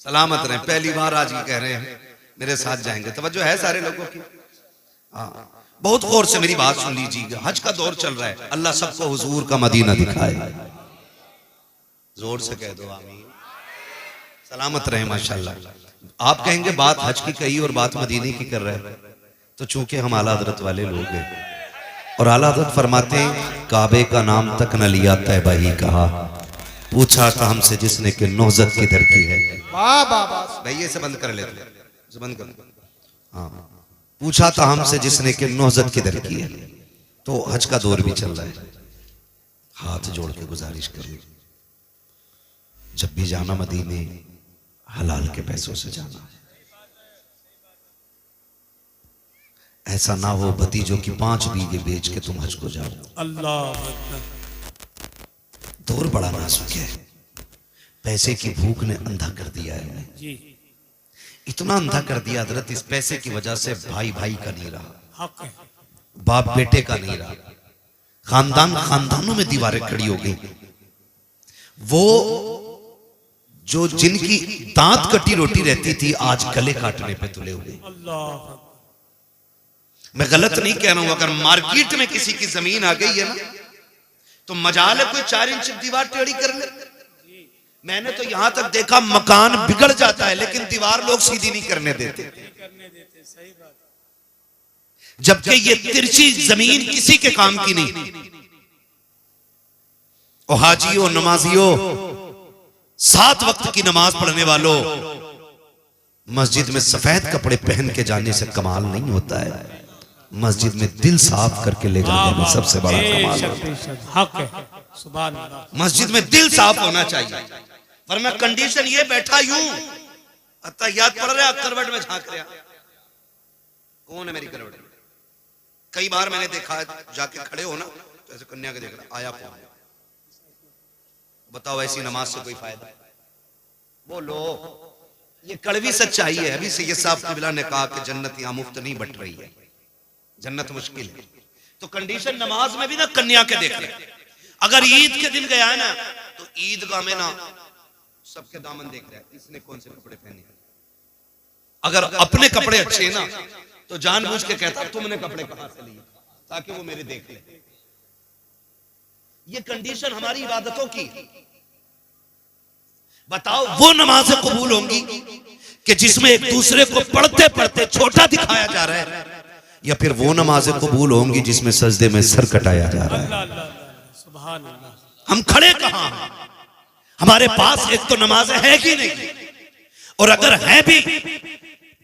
सलामत रहें, पहली बार आज ही कह रहे हैं मेरे साथ जाएंगे। तवज्जो है सारे लोगों की। हाँ, बहुत गौर से मेरी बात सुन लीजिएगा, हज का दौर चल रहा है, अल्लाह सबको हुजूर का मदीना दिखाए। जोर से कह दो आमीन। सलामत रहे माशाल्लाह। आप कहेंगे बात हज की कही और बात मदीने की कर रहे हैं, तो चूंकि हम आला हज़रत वाले लोग हैं और आला हज़रत फरमाते हैं काबे का नाम तक न लिया तैबा ही कहा, पूछा था हमसे जिसने कि नौजत किधर की है। भाई ये से बंद कर लेते, से बंद कर। हाँ, पूछा था हमसे जिसने कि नौजत किधर की है। तो हज का दौर भी चल रहा है, हाथ जोड़ के गुजारिश कर ली, जब भी जाना मदीने हलाल के पैसों से जाना है। ऐसा ना हो भतीजों की 5 बीघे बेच के तुम हज को जाओ। अल्लाह, दौर बड़ा नाजुक है, पैसे की भूख ने अंधा कर दिया है हमें जी, इतना अंधा कर दिया हजरत, इस पैसे की वजह से भाई भाई का नहीं रहा, हक है। बाप बेटे का नहीं रहा, खानदान खानदानों में दीवारें खड़ी हो गई। वो जो जिनकी दांत कटी रोटी रहती थी आज गले काटने पे तुले हुए। अल्लाह, मैं गलत नहीं कह रहा हूं, अगर मार्केट में किसी की जमीन आ गई है ना तो मजाल है कोई 4 इंच दीवार टेढ़ी कर ले। मैंने तो यहां तक देखा मकान बिगड़ जाता है लेकिन दीवार लोग सीधी नहीं करने देते, जबकि ये तिरछी जमीन किसी के काम की नहीं। ओ हाजियों, नमाजियों, 7 वक्त की नमाज पढ़ने वालों, मस्जिद में सफेद कपड़े पहन के जाने से कमाल नहीं होता है, मस्जिद में दिल साफ करके ले जाने में सबसे बड़ा कमाल है। हक है। सुभान अल्लाह। मस्जिद में दिल साफ होना चाहिए, वरना कंडीशन ये बैठा यूं अत्तहियात पढ़ रहा, करवट में झांक रहा। कौन है मेरी करवट में? कई बार मैंने देखा जाके खड़े हो ना तो ऐसे कन्या के देख रहा, आया कौन? बताओ ऐसी नमाज से कोई फायदा? बोलो। ये कड़वी सच्चाई है। अभी सैयद साहब क़िबला ने कहा कि जन्नत यहां मुफ्त नहीं बट रही है, जन्नत मुश्किल है। तो कंडीशन नमाज में भी ना कन्या के देख ले। अगर ईद के दिन गया है ना तो ईदगाह में ना सबके दामन देख रहा है, इसने कौन से कपड़े पहने। अगर अपने कपड़े अच्छे हैं ना तो जानबूझ के कहता तुमने कपड़े कहां से लिए, ताकि वो मेरे देख ले। ये कंडीशन हमारी इबादतों की। बताओ वो नमाजें कबूल होंगी कि जिसमें एक दूसरे को पढ़ते पढ़ते छोटा दिखाया जा रहा है, या फिर वो नमाजें कबूल होंगी जिसमें सजदे में सर कटाया जा रहा है? सुभान अल्लाह। हम खड़े कहां हैं? हमारे पास एक तो नमाज है कि नहीं, और अगर है भी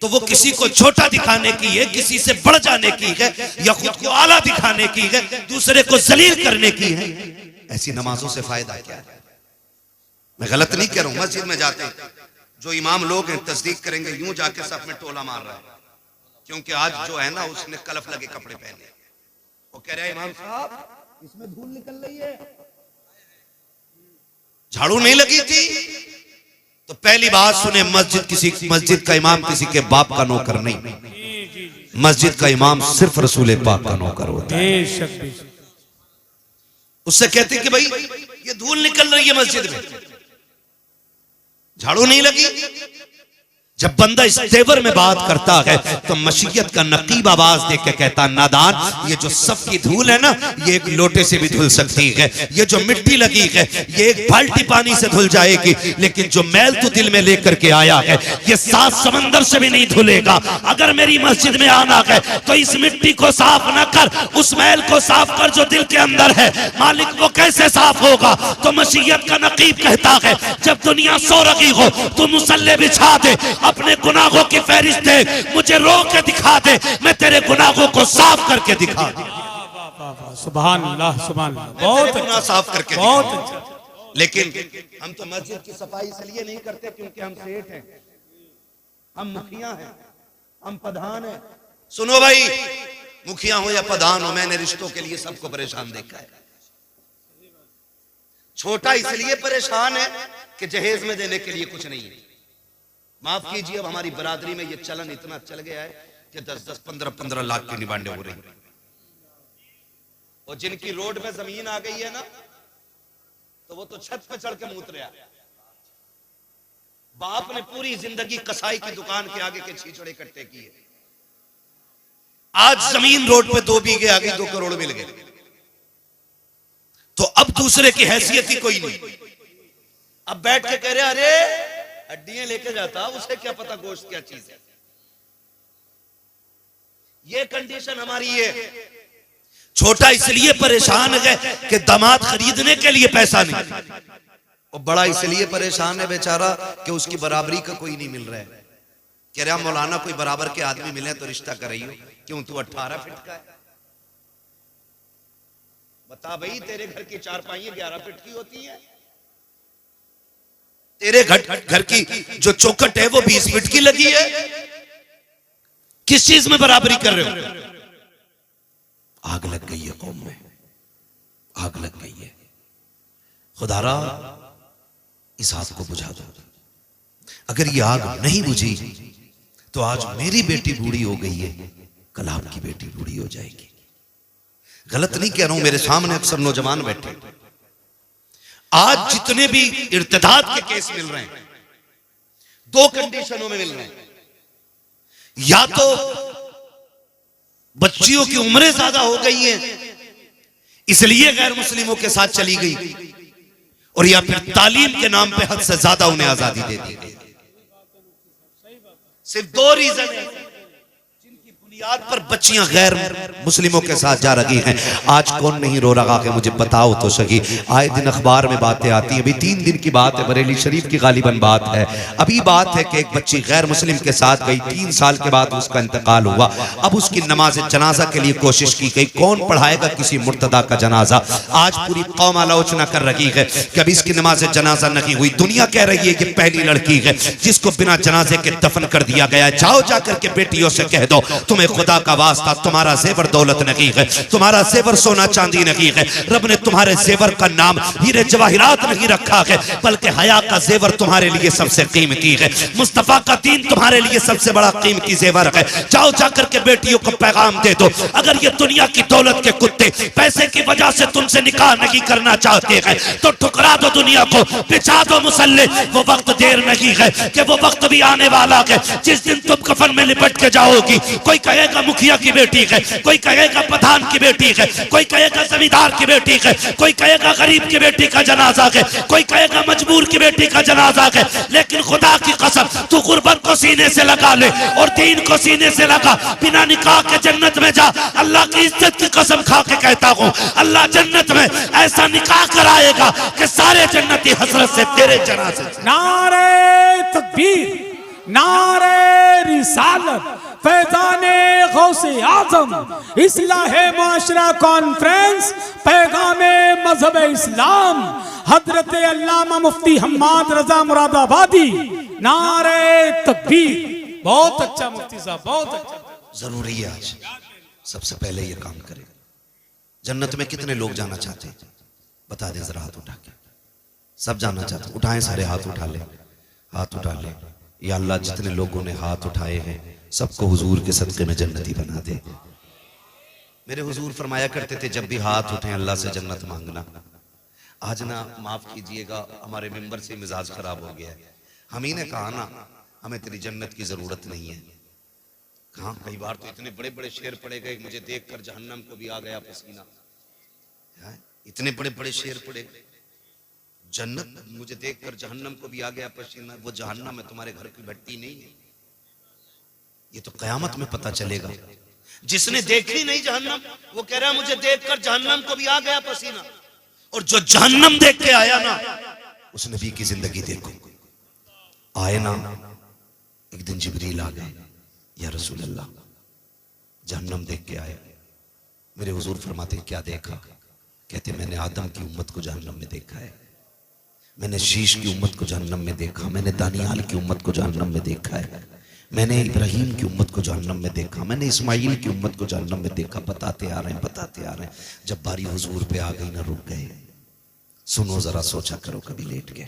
तो वो किसी को छोटा दिखाने की है, किसी से बढ़ जाने की है, या खुद को आला दिखाने की है, दूसरे को जलील करने की है। ऐसी नमाजों से फायदा क्या है? मैं गलत नहीं कह रहा हूं। मस्जिद में जाते हैं जो इमाम लोग हैं तस्दीक करेंगे, यूं जाके सब में टोला मार रहा है, क्योंकि आज जो है ना उसने कलफ लगे कपड़े पहने। वो कह रहा है इमाम साहब इसमें धूल निकल रही है, झाड़ू नहीं लगी थी। तो पहली बात सुने, मस्जिद का इमाम किसी के बाप का नौकर नहीं, मस्जिद का इमाम सिर्फ रसूल पाक का नौकर होता है। उससे कहते कि भाई ये धूल निकल रही है मस्जिद में, झाड़ू नहीं लगी। जब बंदा इस तेवर में बात करता है तो मशीयत का नकीब आवाज दे के कहता, नादान, ये जो सफ की धूल है ना ये एक लोटे से भी धुल सकती है, ये जो मिट्टी लगी है ये एक बाल्टी पानी से धुल जाएगी, लेकिन जो मैल तू दिल में लेकर के आया है ये 7 समंदर से भी नहीं धुलेगा। अगर मेरी मस्जिद में आना है तो इस मिट्टी को साफ न कर, उस मैल को साफ कर जो दिल के अंदर है। मालिक वो कैसे साफ होगा? तो मशीयत का नकीब कहता है, जब दुनिया सो रही हो तो मुसल्ले बिछा दे, अपने गुनाहों की फहरिस्त दे, मुझे रो के दिखा दे, मैं तेरे गुनाहों को साफ करके दिखा दूं। सुभान अल्लाह, सुभान अल्लाह। बहुत गुनाह साफ करके बहुत दिखा अच्छा। दूं। लेकिन हम तो मस्जिद की सफाई इसलिए नहीं करते क्योंकि हम सेठ हैं, हम मुखिया हैं, हम प्रधान हैं। सुनो भाई, मुखिया हो या प्रधान हो, मैंने रिश्तों के लिए सबको परेशान देखा है। छोटा इसलिए परेशान है कि जहेज में देने के लिए कुछ नहीं है। माफ कीजिए, अब हमारी बरादरी में ये चलन इतना चल गया है कि 10-10, 15-15 लाख की निबांडे हो रही हैं। और जिनकी रोड में जमीन आ गई है ना तो वो तो छत पे चढ़ के मूत रहा। बाप ने पूरी जिंदगी कसाई की दुकान के आगे के छीछड़े इकट्ठे किए, आज जमीन रोड पे 2 बीघे आ गई, 2 करोड़ मिल गए। तो अब दूसरे की हैसियत ही कोई नहीं। अब बैठ के कह रहे अरे हड्डियां लेके जाता, उसे क्या पता गोश्त क्या चीज है। ये कंडीशन हमारी है। छोटा इसलिए परेशान है कि दामाद खरीदने के लिए पैसा नहीं, और बड़ा इसलिए परेशान है बेचारा कि उसकी बराबरी का कोई नहीं मिल रहा है। कह रहा मौलाना कोई बराबर के आदमी मिले तो रिश्ता कर रही हो, क्यों तू 18 फीट का है? बता भाई, तेरे घर की चारपाई 11 फीट की होती है, तेरे घर की जो चौखट है वो 20 फीट की लगी है। किस चीज में बराबरी कर रहे हो? आग लग गई है कौम में, आग लग गई है। खुदारा इस आग को बुझा दो। अगर ये आग नहीं बुझी तो आज मेरी बेटी बूढ़ी हो गई है, कल आपकी बेटी बूढ़ी हो जाएगी। गलत नहीं कह रहा हूं, मेरे सामने अक्सर नौजवान बैठे। आज जितने भी इर्तिदाद के केस मिल रहे हैं 2 कंडीशनों में मिल रहे हैं। या तो बच्चियों की उम्रें ज्यादा हो गई हैं इसलिए गैर मुस्लिमों के साथ चली गई, और या फिर तालीम के नाम पे हद से ज्यादा उन्हें आजादी दे दी गई। सिर्फ 2 रीजन है जिनकी बुनियाद पर बच्चियां गैर मुस्लिमों के साथ जा रही हैं। आज कौन नहीं रो रहा कि मुझे बताओ तो सही। आए दिन अखबार में बातें आती हैं। अभी 3 दिन की बात है, बरेली शरीफ की गालिबन बात है। अभी बात है कि एक बच्ची गैर मुस्लिम के साथ गई, 3 साल के बाद उसका इंतकाल हुआ। अब उसकी नमाज जनाजा के लिए कोशिश की गई, कौन पढ़ाएगा किसी मुर्तदा का जनाजा। आज पूरी कौम आलोचना कर रही है कि अब इसकी नमाज जनाजा नहीं हुई। दुनिया कह रही है कि पहली लड़की है जिसको बिना जनाजे के दफन कर दिया गया। जाओ जाकर के बेटियों से कह दो तुम्हें तुम्हें खुदा का वास्ता तुम्हारा जेवर दौलत नहीं है, तुम्हारा जेवर सोना चांदी नहीं है, रब ने तुम्हारे जेवर का नाम हीरे जवाहिरात नहीं रखा है, बल्कि हया का जेवर तुम्हारे लिए सबसे कीमती है। मुस्तफा का दीन तुम्हारे लिए सबसे बड़ा कीमती जेवर है। जाओ जाकर के बेटियों को पैगाम दे दो, अगर ये दुनिया की दौलत के कुत्ते पैसे की वजह से तुमसे निकाह नहीं करना चाहते हैं तो ठुकरा दो दुनिया को, बिछा दो मुसल्ले। वो वक्त देर नहीं है कि वो वक्त भी आने वाला है जिस दिन तुम कफन में लिपट के जाओगी। कोई कहेगा मुखिया की बेटी है, कोई कहेगा प्रधान की बेटी है, कोई कहेगा जमींदार की बेटी है, कोई कहेगा गरीब की बेटी का जनाजा है, कोई कहेगा मजबूर की बेटी का जनाजा है। लेकिन खुदा की कसम तू गुर्बत को सीने से लगा ले और दीन को सीने से लगा, बिना निकाह के जन्नत में जा। अल्लाह की इज्जत की कसम खा के कहता हूँ, अल्लाह जन्नत में ऐसा निकाह कराएगा कि सारे जन्नती हसरत से तेरे जनाजे से। नारे तकबीर, नारे रिसालत, फैज़ाने गौसे आज़म, इस्लाहे माशरा कॉन्फ्रेंस, पैगामे मजहब इस्लाम, हजरत अल्लामा मुफ्ती हम्माद रजा मुरादाबादी। नारे तकबीर। बहुत अच्छा मुफ्ती साहब, बहुत अच्छा। जरूरी है आज सबसे पहले ये काम करें। जन्नत में कितने लोग जाना चाहते हैं बता दें जरा, हाथ उठा के। सब जाना चाहते, उठाएं सारे हाथ, उठा ले, हाथ उठा ले। या अल्लाह जितने लोगों ने हाथ उठाए हैं सबको हुजूर के सदके में जन्नती बना दे। मेरे हुजूर फरमाया करते थे जब भी हाथ उठे अल्लाह से जन्नत मांगना। आज ना माफ कीजिएगा हमारे मेंबर से मिजाज खराब हो गया है। हम ही ने कहा ना हमें तेरी जन्नत की जरूरत नहीं है। कहा कई बार तो इतने बड़े बड़े शेर पड़े गए, मुझे देखकर जहन्नम को भी आ गया पसीना। इतने बड़े बड़े शेर पड़े, जन्नत मुझे देखकर जहन्नम को भी आ गया पसीना। वो जहन्नम में तुम्हारे घर की भट्टी नहीं है, ये तो कयामत में पता चलेगा। जिसने देखी नहीं जहन्नम वो कह रहा है मुझे देखकर जहन्नम को भी आ गया पसीना, और जो जहन्नम देख के आया ना उस नबी की जिंदगी देखो। आए ना एक दिन जिब्रील आ गए, या रसूल अल्लाह जहन्नम देख के आए। मेरे हुजूर फरमाते क्या देखा? कहते मैंने आदम की उम्मत को जहन्नम में देखा है, मैंने शीश की उम्मत को जहन्नम में देखा, मैंने दानियाल की उम्मत को जहन्नम में देखा है, मैंने इब्राहिम की उम्मत को जहन्नम में देखा, मैंने इस्माइल की उम्मत को जहन्नम में देखा। बताते आ रहे हैं, बताते आ रहे हैं। जब बारी हुजूर पे आ गई ना रुक गए। सुनो जरा, सोचा करो कभी लेट के,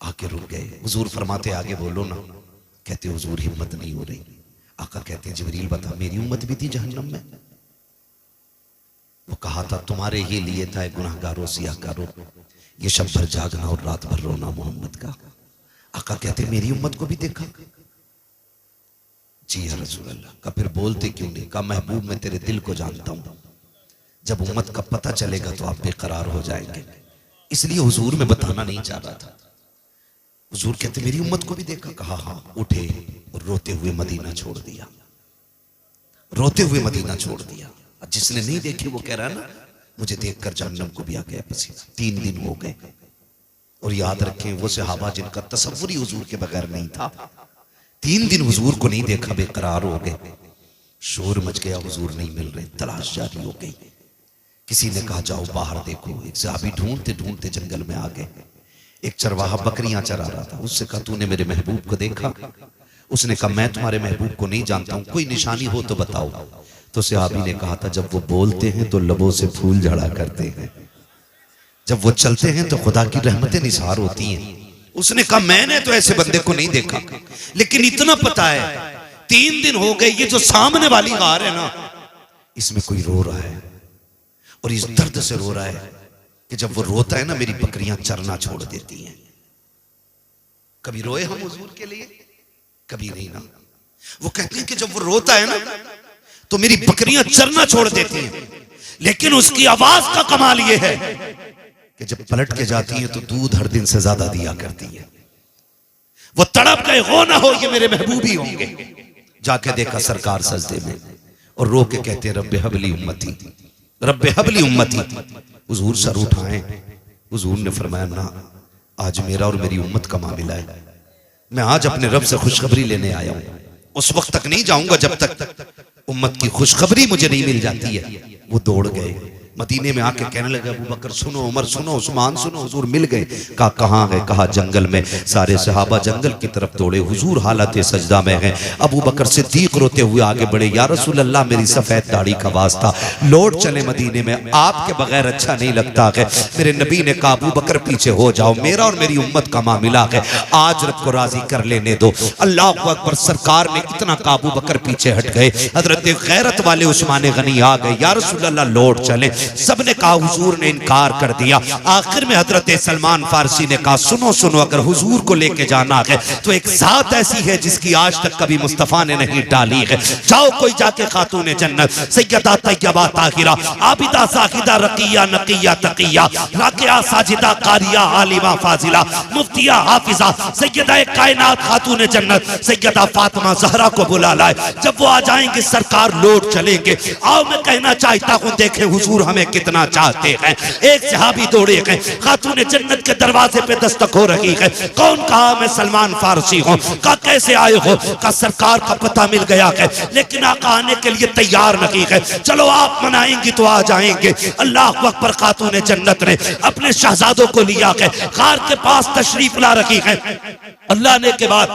आके रुक गए। हुजूर फरमाते आगे बोलो ना। कहते हुजूर हिम्मत नहीं हो रही। आका कहते हैं जिब्रील बता मेरी उम्मत भी थी जहन्नम में। वो कहा था तुम्हारे ही लिए था गुनाहगारों सियाहकारों, ये शब भर जागना और रात भर रोना मोहम्मद का। आका कहते मेरी उम्मत को भी देखा? जी या रसूल अल्लाह। का फिर बोलते क्यों नहीं? का महबूब मैं तेरे दिल को जानता हूं, जब उम्मत का पता चलेगा तो आप बेकरार हो जाएंगे, इसलिए हुजूर में बताना नहीं चाह रहा था। हुजूर कहते मेरी उम्मत को भी देखा? कहा हाँ। उठे और रोते हुए मदीना छोड़ दिया, रोते हुए मदीना छोड़ दिया। जिसने नहीं देखी वो कह रहा है ना मुझे देखकर जहन्नम को भी आ गया पसीना। 3 दिन हो गए। और याद रखें वो सहाबा जिनका तसव्वुर ही हुजूर के बगैर नहीं था, 3 दिन हुजूर को नहीं देखा, बेकरार हो गए। शोर मच गया, हुजूर नहीं मिल रहे, तलाश जारी हो गई। किसी ने कहा जाओ बाहर देखो। एक सहाबी ढूंढते ढूंढते जंगल में आ गए। एक चरवाहा बकरियां चरा रहा था, उससे कहा तूने मेरे महबूब को देखा? उसने कहा मैं तुम्हारे महबूब को नहीं जानता हूं, कोई निशानी हो तो बताओ। तो सहाबी ने कहा था जब वो बोलते हैं तो लबों से फूल झड़ा करते हैं, जब वो चलते हैं तो खुदा की रहमतें निसार होती हैं। उसने कहा मैंने तो ऐसे बंदे को नहीं देखा, लेकिन इतना पता है 3 दिन हो गए ये जो सामने वाली गार है ना इसमें कोई रो रहा है, और इस दर्द से रो रहा है कि जब वो रोता है ना मेरी बकरियां चरना छोड़ देती हैं। कभी रोए हम हुजूर के लिए? कभी नहीं ना। वो कहते हैं कि जब वो रोता है ना तो मेरी बकरियां चरना छोड़ देती हैं, लेकिन उसकी आवाज का कमाल ये है कि जब पलट के जाती है तो दूध हर दिन से ज्यादा दिया करती है। वो तड़प गए हो ना हो ये मेरे महबूब ही होंगे। जाके देखा सरकार सजदे में और रो के कहते हैं रब्बे हबली उम्मती, रब्बे हबली उम्मती। हुजूर सर उठाए, हुजूर ने फरमाया ना आज मेरा और मेरी उम्मत का मामला है, मैं आज अपने रब से खुशखबरी लेने आया हूं। उस वक्त तक नहीं जाऊंगा जब तक उम्मत की खुशखबरी मुझे नहीं मिल जाती है। वो दौड़ गए, मदीने में आके कहने लगे अबू बकर सुनो, उमर सुनो, उस्मान सुनो, हुजूर मिल गए। कहा कहाँ है? कहा जंगल में। सारे सहाबा जंगल की तरफ दौड़े, हुजूर हालत सजदा में हैं। अबू बकर सिद्दीक रोते हुए आगे बढ़े, या रसूल अल्लाह मेरी सफेद दाढ़ी का वास्ता, लौट चले मदीने में, आपके बगैर अच्छा नहीं लगता है। मेरे नबी ने कहा अबू बकर पीछे हो जाओ, मेरा और मेरी उम्मत का मामला है, आज रब को राजी कर लेने दो। अल्लाह अकबर। सरकार ने इतना कहा अबू बकर पीछे हट गए। हजरत गैरत वाले उस्मान गनी आ गए, या रसूल अल्लाह लौट चले। सबने कहा, हुजूर ने इनकार कर दिया। आखिर में हजरत सलमान फारसी ने कहा सुनो सुनो, अगर हुजूर को लेके जाना है तो एक जात ऐसी है जिसकी आज तक कभी मुस्तफा ने नहीं डाली है। जाओ कोई जाके खातून जन्नत सैयदा तैयबा ताहिरा आबिदा साहिदा रकिया नकिया तकिया राकिया साजिदा कारिया आलिमा फाजिला मुफ्तिया हाफिजा सैयदा कायनात खातून जन्नत सैयदा फातिमा ज़हरा को बुला लाए। जब वो आ जाएंगे सरकार लौट चलेंगे। आओ मैं कहना चाहता हूँ, देखें हुजूर हमें कितना चाहते हैं। एक सहाबी दौड़े गए, खातून जन्नत के दरवाजे पे दस्तक हो रही है। कौन? कहा मैं सलमान फारसी हूँ। कहा कैसे आए हो? कहा सरकार का पता मिल गया है, लेकिन आका आने के लिए तैयार नहीं है। चलो आप मनाएंगी तो आ जाएंगे। अल्लाह अकबर। खातून जन्नत ने अपने शहजादों को लिया है, गार के पास तशरीफ ला रखी है। अल्लाह ने के बाद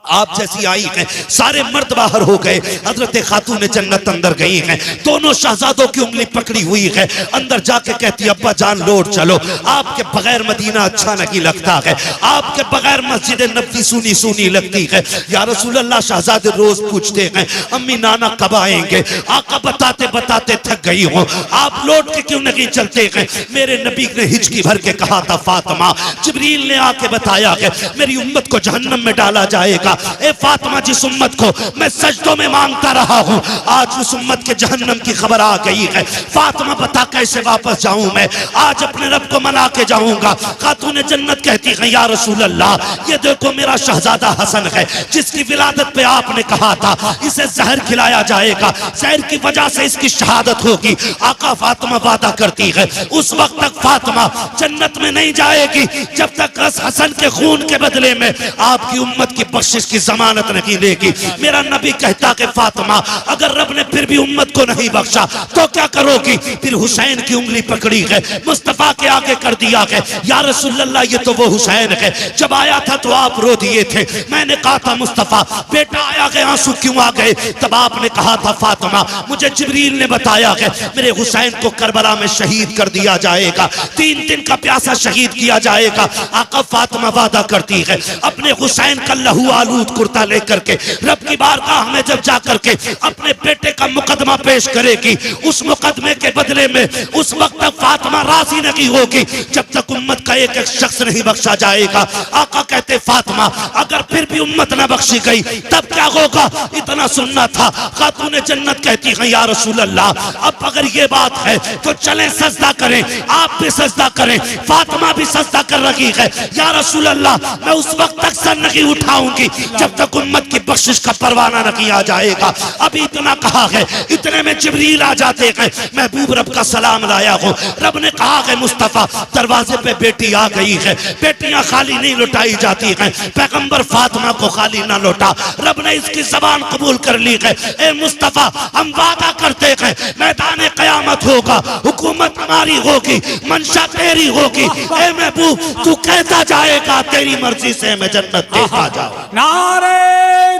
आप जैसी आई है, सारे मर्द बाहर हो गए। हजरत खातून जन्नत अंदर गई हैं, दोनों शहजादों की उंगली पकड़ी हुई है। अंदर जाके कहती अब्बा जान लौट चलो, आपके बगैर मदीना अच्छा नहीं लगता है, आपके बगैर मस्जिद नबवी सुनी सुनी लगती है। या रसूल अल्लाह शहजादे रोज पूछते हैं अम्मी नाना कब आएंगे? आका बताते बताते थक गई हूँ, आप लौट के क्यों नहीं चलते हैं? मेरे नबी ने हिचकी भर के कहा था फातिमा, जिब्रील ने आके बताया है मेरी उम्मत को जहन्नम में डाला जाएगा। ए फातिमा, जिस उम्मत को मैं सजदों में मांगता रहा हूँ, आज उस उम्मत के जहन्नम की खबर आ गई है। फातिमा बता कैसे वापस जाऊं मैं? आज अपने रब को मना के जाऊंगा। खातून जन्नत कहती है या रसूल अल्लाह, ये देखो मेरा शहजादा हसन है, जिसकी विलादत पे आपने कहा था इसे जहर खिलाया जाएगा, जहर की वजह से इसकी शहादत होगी। आका फातिमा वादा करती है उस वक्त तक फातिमा जन्नत में नहीं जाएगी जब तक हसन के खून के बदले में आपकी उम्मत की बख्शिश की जमानत नहीं देगी। मेरा नबी कहता कि फातिमा, अगर रब ने फिर भी उम्मत को नहीं बख्शा तो क्या करोगी? फिर हुसैन की उंगली पकड़ी है, मुस्तफा के आगे कर दिया है, या रसूल अल्लाह ये तो वो हुसैन है, जब आया था तो आप रो दिए थे। मैंने कहा था मुस्तफा बेटा आया गया, आंसू क्यों आ गए? तब आपने कहा था फातिमा मुझे जिब्रील ने बताया है मेरे हुसैन को करबला में शहीद कर दिया जाएगा, 3 दिन का प्यासा शहीद किया जाएगा। आका फातिमा वादा करती है अपने हुसैन का लहू आलूद कुर्ता लेकर के रब की बारगाह में जब जाकर के अपने बेटे का मुकदमा पेश करेगी, उस मुकदमे के बदले में उस वक्त तक फातिमा राजी नहीं होगी जब तक उम्मत का एक एक शख्स नहीं बख्शा जाएगा। आका कहते फातिमा अगर फिर भी उम्मत न बख्शी गई तब क्या होगा? इतना सुनना था। खातून जन्नत कहती है या रसूल अल्लाह, अब अगर ये बात है तो चलें सजदा करें, आप भी सजदा करें। फातिमा भी सजदा कर रही है। या रसूल अल्लाह, मैं उस वक्त तक सर नहीं उठाऊंगी जब तक उम्मत की बख्शिश का परवाना न किया जाएगा। अभी इतना कहा है, इतने में जिब्रील आ जाते हैं, महबूब रब का सलाम लाया हूं। रब ने कहा है मुस्तफा दरवाजे पे बेटी आ गई है, बेटियां खाली नहीं लौटाई जाती हैं, पैगंबर फातिमा को खाली ना लौटा। रब ने इसकी जबान कबूल कर ली है। ए मुस्तफा, हम वादा करते हैं मैदान क़यामत होगा, हुकूमत हमारी होगी, मंशा तेरी होगी। ए महबूब तू कहता जाएगा तेरी मर्जी से मैं जन्नत देखा जाऊं। नारे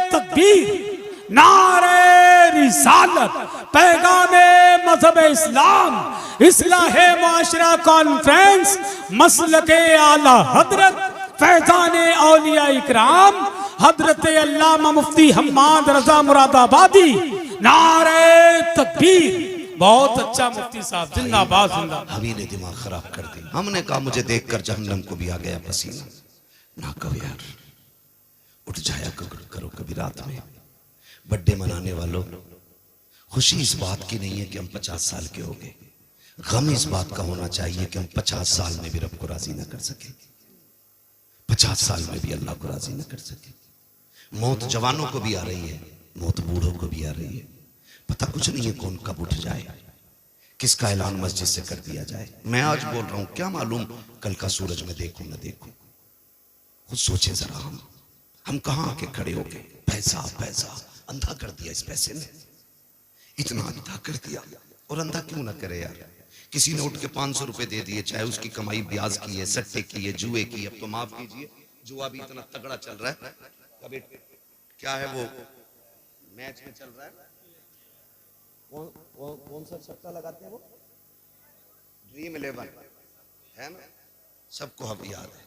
तकबीर, नारे रिसालत, पैगामे मजहब इस्लाम, इस्लाहे माशरा कॉन्फ्रेंस, मसलके आला हजरत फैजाने औलिया इकराम हजरत अल्लामा मुफ्ती हम्माद रजा मुरादाबादी। नारे तकबीर। बहुत अच्छा मुफ्ती साहब, जिंदाबाद जिंदाबाद। हमी ने दिमाग खराब कर दी। हमने कहा मुझे देखकर जहन्नम को भी आ गया पसीना। ना कहो यार, उठ जाया करो कभी रात में। बर्थडे मनाने वालों, खुशी इस बात की नहीं है कि हम 50 साल के हो गए, गम इस बात का होना चाहिए कि हम 50 साल में भी रब को राजी न कर सके, 50 साल में भी अल्लाह को राजी न कर सके। मौत जवानों को भी आ रही है, मौत बूढ़ों को भी आ रही है। पता कुछ नहीं है कौन कब उठ जाए, किसका ऐलान मस्जिद से कर दिया जाए। मैं आज बोल रहा हूं, क्या मालूम कल का सूरज में देखूं न देखूं। खुद सोचे जरा, हम कहां आके खड़े हो गए। पैसा पैसा अंधा कर दिया, इस पैसे ने इतना अंधा कर दिया। और अंधा क्यों ना करे यार, किसी ने उठ के 500 रुपए दे दिए, चाहे उसकी कमाई ब्याज की है, सट्टे की है, जुए की है। अब तो माफ कीजिए, जुआ भी इतना तगड़ा चल रहा है। कभी क्या है वो मैच में चल रहा है, कौन सा सट्टा लगाते हैं वो, ड्रीम 11 है ना, सबको अब याद है।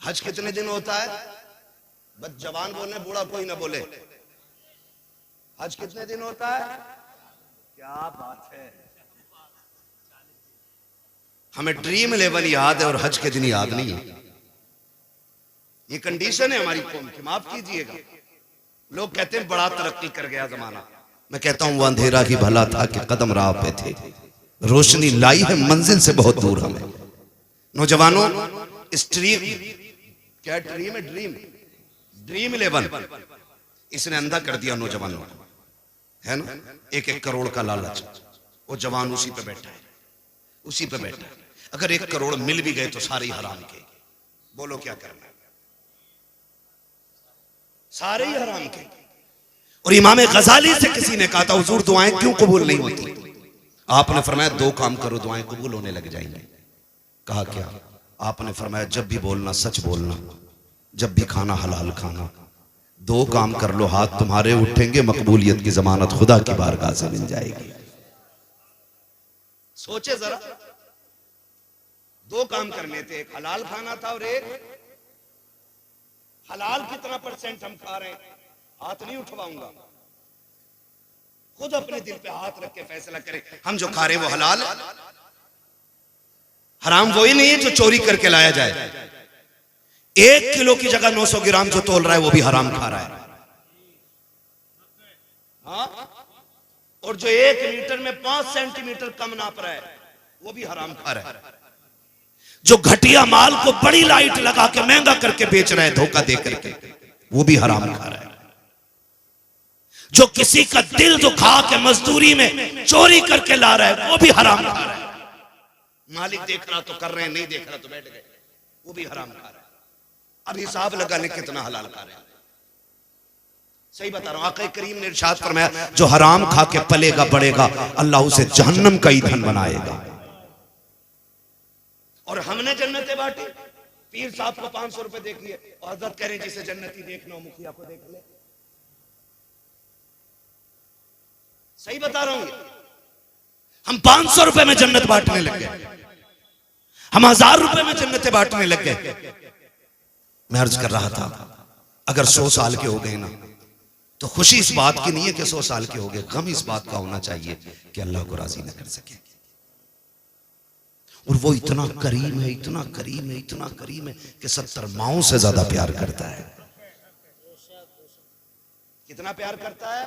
हज कितने दिन होता है? बस जवान बोले, बूढ़ा कोई ना बोले। हज कितने दिन होता है? क्या बात है, हमें ड्रीम 11 याद है और हज के दिन याद नहीं है। ये कंडीशन है हमारी कौम की, माफ कीजिएगा। लोग कहते हैं बड़ा तरक्की कर गया जमाना, मैं कहता हूं वो अंधेरा ही भला था कि कदम राह पे थे, रोशनी लाई है मंजिल से बहुत दूर हमें। नौजवानों, इस ड्रीम, क्या ड्रीम है, ड्रीम 11 इसने अंधा कर दिया नौजवानों को, है ना। 1-1 करोड़ का लालच, वो जवान उसी पे बैठा है, उसी पे बैठा है। अगर 1 करोड़ मिल भी गए तो सारे ही हराम के, बोलो क्या करना है, सारे ही हराम के। और इमाम गजाली से किसी ने कहा था, हुजूर दुआएं क्यों कबूल नहीं होती? आपने फरमाया 2 काम करो, दुआएं कबूल होने लग जाएंगी। कहा क्या? आपने फरमाया जब भी बोलना सच बोलना, जब भी खाना हलाल खाना। 2 काम कर लो, हाथ तुम्हारे उठेंगे, मकबूलियत की जमानत खुदा की बारगाह से मिल जाएगी। सोचे जरा, 2 काम करने थे, एक हलाल खाना था और एक हलाल कितना % हम खा रहे हैं, हाथ नहीं उठवाऊंगा। खुद अपने दिल पे हाथ रख के फैसला करें, हम जो खा रहे हैं वो हलाल है? हराम वही नहीं है जो चोरी करके लाया जाए। 1 किलो की जगह 900 ग्राम जो तोल रहा है वो भी हराम खा रहा है। हाँ? और जो 1 लीटर में 5 सेंटीमीटर कम नाप रहा है वो भी हराम खा रहा है। जो घटिया माल को बड़ी लाइट लगा के महंगा करके बेच रहा है धोखा दे करके, वो भी हराम खा रहा है। जो किसी का दिल दुखा के मजदूरी में चोरी करके ला रहा है वो भी हराम खा रहा है। मालिक देख रहा तो कर रहे हैं, नहीं देख रहा तो बैठ गए, वो भी हराम खा रहा है। अब हिसाब लगाने कितना हलाल खा रहे हैं। सही बता रहा हूं, आका करीम ने इरशाद फरमाया जो हराम खा के पलेगा बढ़ेगा, अल्लाह उसे जहन्नम का ईंधन बनाएगा। और हमने जन्नतें बांटी, पीर साहब को 500 रुपए देखिए और हजरत कह रहे जिसे जन्नती देखना हो मुखिया को देख ले। सही बता रहा हूं, हम 500 रुपए में जन्नत बांटने लग गए, हम 1000 रुपए में जन्नतें बांटने लग गए। मैं अर्ज कर रहा था, अगर 100 साल के हो गए ना तो खुशी इस बात की नहीं है कि 100 साल के हो गए, गम इस बात का होना चाहिए कि अल्लाह को राजी न कर सके। और वो इतना करीम है, इतना करीम है, इतना करीम है कि 70 माओं से ज्यादा प्यार करता है। कितना प्यार करता है?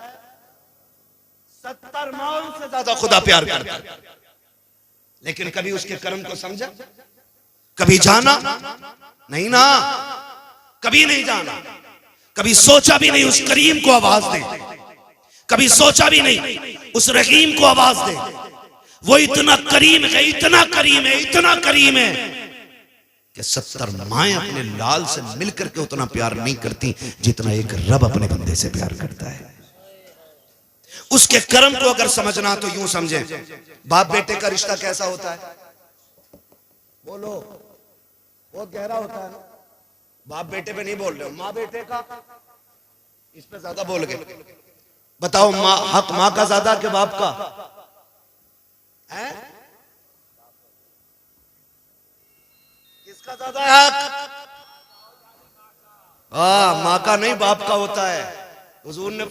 70 माओं से ज्यादा खुदा प्यार करता है। लेकिन कभी उसके कर्म को समझा? कभी जाना? नहीं ना, कभी नहीं जाना। कभी सोचा भी नहीं उस करीम को आवाज दे, कभी सोचा भी नहीं उस रहीम को आवाज दे। वो इतना करीम है, इतना करीम है, इतना करीम है कि 70 माएं अपने लाल से मिलकर के उतना प्यार नहीं करती जितना एक रब अपने बंदे से प्यार करता है। उसके कर्म को अगर समझना तो यूं समझें, बाप बेटे का रिश्ता कैसा होता है? बोलो, बहुत गहरा होता है ना। बाप बेटे पे नहीं बोल रहे हो, माँ बेटे का, इस पे ज्यादा बोल गए। बताओ, माँ हक माँ का ज्यादा कि बाप का है? किसका ज्यादा है हक? माँ का नहीं, बाप का होता है। हुजूर ने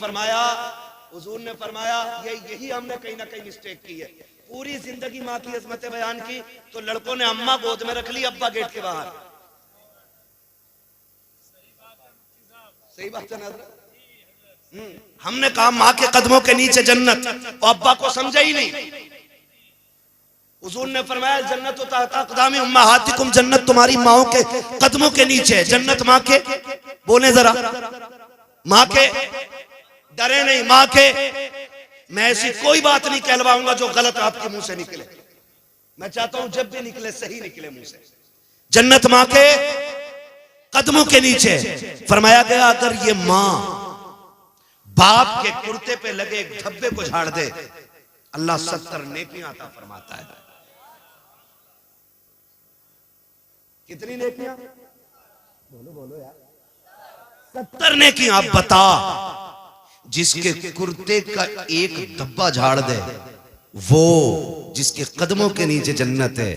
फरमाया यही हमने कहीं ना कहीं मिस्टेक की है। पूरी जिंदगी माँ की अजमतें बयान की तो लड़कों ने अम्मा गोद में रख ली, अब्बा गेट के बाहर। सही बात है ना? हमने कहा माँ के कदमों के नीचे जन्नत, और अब्बा को समझा ही नहीं। हुजूर ने फरमाया जन्नत तहता अक़दामी उम्महातिकुम, जन्नत तुम्हारी माओं के कदमों के नीचे है। जन्नत माँ के, बोले जरा, माँ के, डरे नहीं, माँ के। मैं ऐसी कोई बात नहीं कहलवाऊंगा जो गलत आपके मुंह से निकले। मैं चाहता हूं जब भी निकले सही निकले मुंह से। जन्नत माँ के कदमों के नीचे। फरमाया गया अगर ये माँ बाप के कुर्ते पे लगे एक धब्बे को झाड़ दे अल्लाह 70 नेकियां अता फरमाता है। कितनी नेकियां? बोलो बोलो यार। 70 नेकियां। आप बता, जिसके कुर्ते का एक धब्बा झाड़ दे, वो जिसके कदमों के नीचे जन्नत है,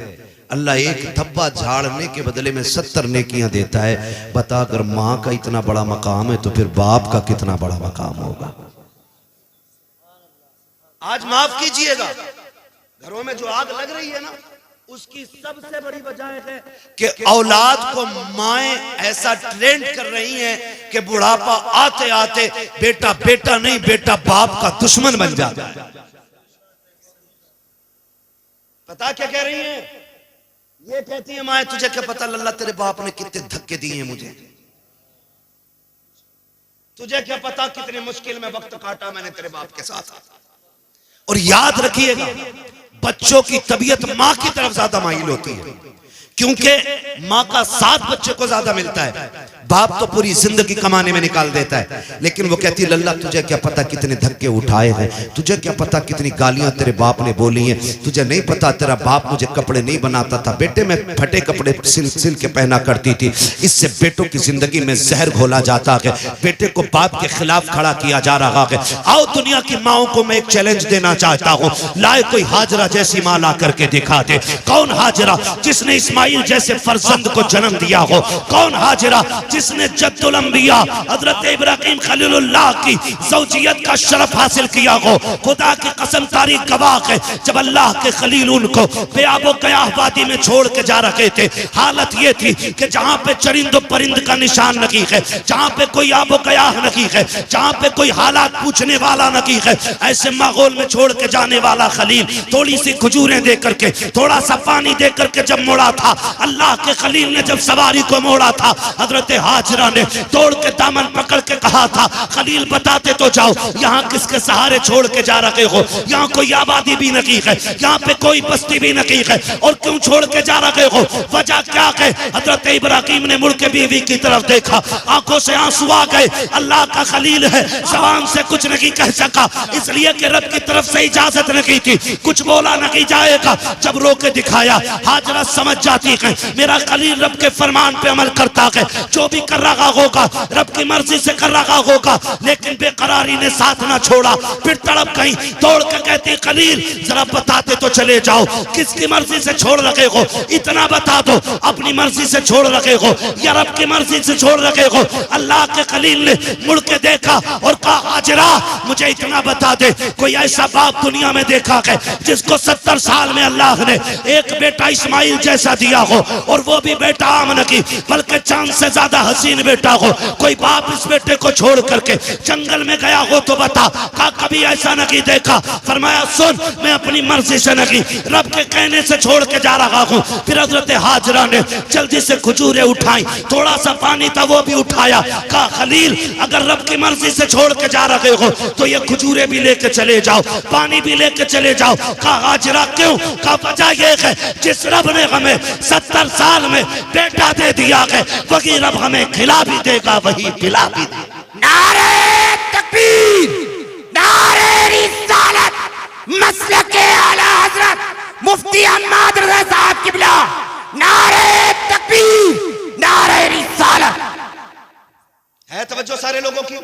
अल्लाह एक धब्बा झाड़ने के बदले में 70 नेकियां देता है। बता, अगर मां का इतना बड़ा मकाम है तो फिर बाप का कितना बड़ा मकाम होगा। आज माफ कीजिएगा, घरों में जो आग लग रही है ना, उसकी सबसे बड़ी वजह है कि औलाद को माएं ऐसा ट्रेंड कर रही हैं कि बुढ़ापा आते आते बेटा बेटा नहीं, बेटा बाप का दुश्मन बन जाता है। पता क्या कह रही हैं? ये कहती है माएं, तुझे क्या पता लल्ला तेरे बाप ने कितने धक्के दिए हैं मुझे, तुझे क्या पता कितने मुश्किल में वक्त काटा मैंने तेरे बाप के साथ। और याद रखिएगा, बच्चों की तबीयत मां की तरफ ज्यादा माइल होती है, क्योंकि मां का साथ बच्चे को ज्यादा मिलता है। बाप तो पूरी जिंदगी कमाने में निकाल देता है, लेकिन वो कहती है लल्ला तुझे क्या पता कितने धक्के उठाए हैं, तुझे क्या पता कितनी गालियां तेरे बाप ने बोली हैं, तुझे नहीं पता तेरा बाप मुझे कपड़े नहीं बनाता था बेटे, मैं फटे कपड़े सिल के पहना करती थी। इससे बेटों की जिंदगी में जहर घोला जाता है, बेटे को बाप के खिलाफ खड़ा किया जा रहा है। आओ दुनिया की माओ को मैं एक चैलेंज देना चाहता हूँ, लाए कोई हाजरा जैसी मां ला करके दिखा दे। कौन हाजरा जिसने इस्माइल जैसे फर्जंद को जन्म दिया हो? कौन हाजरा जिसने जद्दुल अंबिया हजरत इब्राहिम खलीलुल्लाह की ज़ौजियत का शरफ हासिल किया हो? खुदा की कसम, तारीख गवाह है, जब अल्लाह के खलील उनको बेआबो कयाह वादी में छोड़ के जा रहे थे, हालत ये थी कि जहां पे चरिंद परिंद का निशान नहीं है, जहां पे कोई आबो कयाह नहीं है, जहां पे कोई हालात पूछने वाला नहीं है, ऐसे माहौल में छोड़ के जाने वाला खलील थोड़ी सी खजूरें दे करके, थोड़ा सा पानी दे करके जब मोड़ा था, अल्लाह के खलील ने जब सवारी को मोड़ा था, हजरत हाजरा ने तोड़ के दामन पकड़ के कहा था, खलील बताते तो जाओ यहाँ किसके सहारे छोड़ के जा रहे हो? यहाँ कोई आबादी भी नहीं है, यहाँ पे कोई बस्ती भी नहीं है, और क्यों छोड़ के जा रहे हो? वजह क्या है? हजरत इब्राहिम ने मुड़ के बीवी की तरफ देखा, आंखों से आंसू आ गए। अल्लाह का खलील है, जबान से कुछ नहीं कह सका, इसलिए कि रब की तरफ से इजाजत नहीं थी, कुछ बोला नहीं जाएगा। जब रोके दिखाया, हाजरा समझ जाती है मेरा खलील रब के फरमान पे अमल करता है, जो भी कर रहा होगा रब की मर्जी से कर रहा होगा। लेकिन बेकरारी ने साथ ना छोड़ा, फिर तड़प गई, तोड़ के कहती खलील जरा बताते तो चले जाओ, किसकी मर्जी से छोड़ रखे हो? इतना बता दो, अपनी मर्जी से छोड़ रखे हो या रब की मर्जी से छोड़ रखे हो? अल्लाह के खलील ने मुड़ के देखा और कहा हाजरा मुझे इतना बता दे, कोई ऐसा बाप दुनिया में देखा है जिसको 70 साल में अल्लाह ने एक बेटा इस्माइल जैसा दिया हो, और वो भी बेटा आम नहीं बल्कि चांद से ज्यादा हसीन बेटा हो? कोई बाप इस बेटे को छोड़ करके जंगल में गया हो तो बता। कहा कभी ऐसा नहीं देखा। फरमाया सुन, मैं अपनी मर्जी से नहीं रब के कहने से छोड़ के जा रहा हूँ। फिर हजरत हाजरा ने जल्दी से खजूरें उठाई, थोड़ा सा पानी था वो भी उठाया। कहा खलील अगर रब की मर्जी से छोड़ के जा रहे हो तो ये खजूरें भी लेके चले जाओ, पानी भी लेके चले जाओ। कहा हाजरा क्यों? कहा वजह ये है जिस रब ने हमें 70 साल में बेटा दे दिया है, वही रब हमें खिला भी देगा, वही पिला भी देगा। नारे तकबीर, नारे रिसालत, मसलके आला हजरत मुफ्ती अहमद रज़ा साहब किबला, नारे तकबीर, नारे रिसालत। है तवज्जो सारे लोगों की?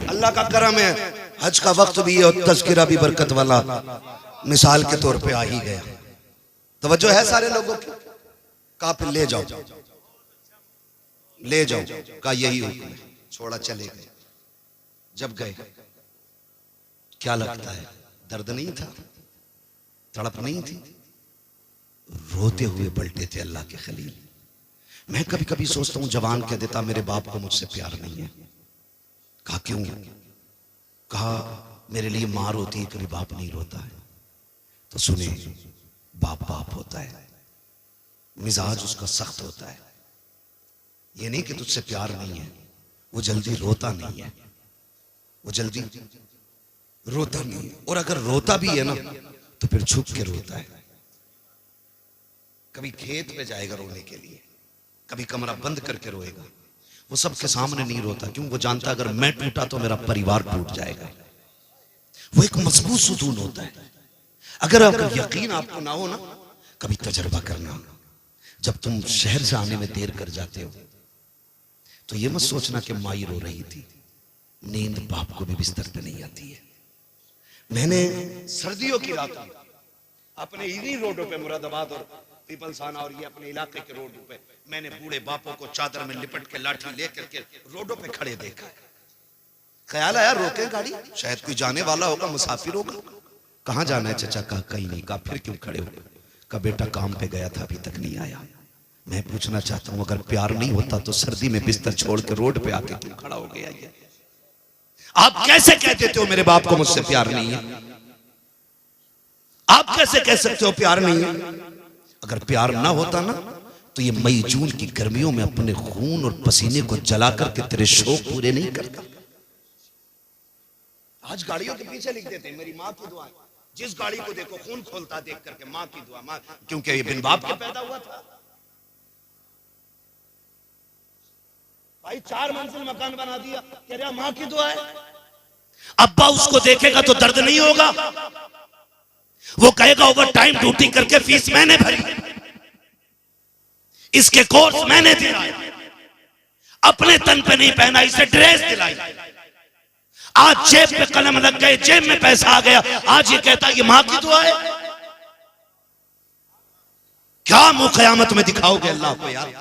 अल्लाह का करम है, हज का वक्त भी है और तज़किरा भी बरकत वाला मिसाल के तौर पे आ ही गया। तवज्जो है सारे लोगों की? कहा फिर ले जाओ, ले जाओ। कहा यही हुक्म है। छोड़ा, चले गए। जब गए क्या लगता है? दर्द नहीं था, तड़प नहीं थी, रोते हुए पलटे थे अल्लाह के खलील। मैं कभी कभी सोचता हूं जवान कह देता मेरे बाप को मुझसे प्यार नहीं है। कहा क्यों? कहा मेरे लिए मां रोती है, कभी बाप नहीं रोता है। तो सुने, बाप बाप होता है, मिजाज उसका सख्त होता है। ये नहीं कि तुझसे प्यार नहीं है, वो जल्दी रोता नहीं है, वो जल्दी रोता नहीं है। और अगर रोता भी है ना तो फिर छुप के रोता है। कभी खेत पे जाएगा रोने के लिए, कभी कमरा बंद करके रोएगा। वो सबके सामने नहीं रोता, क्यों? वो जानता अगर मैं टूटा तो मेरा परिवार टूट जाएगा। वो एक मजबूत सुकून होता है। अगर यकीन आपको ना हो ना, कभी तजर्बा करना, जब तुम शहर से आने में देर कर जाते हो तो ये मत सोचना कि माई रो रही थी, नींद बाप को भी बिस्तर पे नहीं आती है। मैंने सर्दियों की रात अपने इन्हीं रोडों पे, मुरादाबाद और पीपलसाना और ये अपने इलाके के रोडों पे, मैंने बूढ़े बापों को चादर में लिपट के लाठी लेकर के रोडों पे खड़े देखा। ख्याल आया रोके गाड़ी, शायद कोई जाने वाला होगा, मुसाफिर होगा। कहां जाना है चाचा? कहा कहीं नहीं। कहा फिर क्यों खड़े हो? कहा बेटा काम पे गया था, अभी तक नहीं आया। मैं पूछना चाहता हूं, अगर प्यार नहीं होता तो सर्दी में बिस्तर छोड़ के रोड पे आके क्यों खड़ा हो गया? ये आप कैसे कह देते हो मेरे बाप को मुझसे प्यार नहीं है? आप कैसे कह सकते हो प्यार नहीं है? अगर प्यार ना होता ना तो ये मई जून की गर्मियों में अपने खून और पसीने को जला करके तेरे शौक पूरे नहीं करता। आज गाड़ियों के पीछे लिख देते हैं मेरी माँ की दुआ। जिस गाड़ी को देखो खून खोलता देख करके माँ की दुआ, माँ, क्योंकि ये बिन बाप के पैदा हुआ था। भाई 4 मंजिल मकान बना दिया, कह रहा माँ की दुआ है। अब्बा उसको देखेगा तो दर्द नहीं होगा, वो कहेगा ओवर टाइम ड्यूटी करके फीस मैंने भरी, इसके कोर्स मैंने दिया, अपने तन पे नहीं पहना, इसे ड्रेस दिलाई। आज जेब पे कलम लग गए, जेब में पैसा आ गया, आज ये कहता है ये मां की दुआ है। क्या मुंह कयामत में दिखाओगे अल्लाह को यार?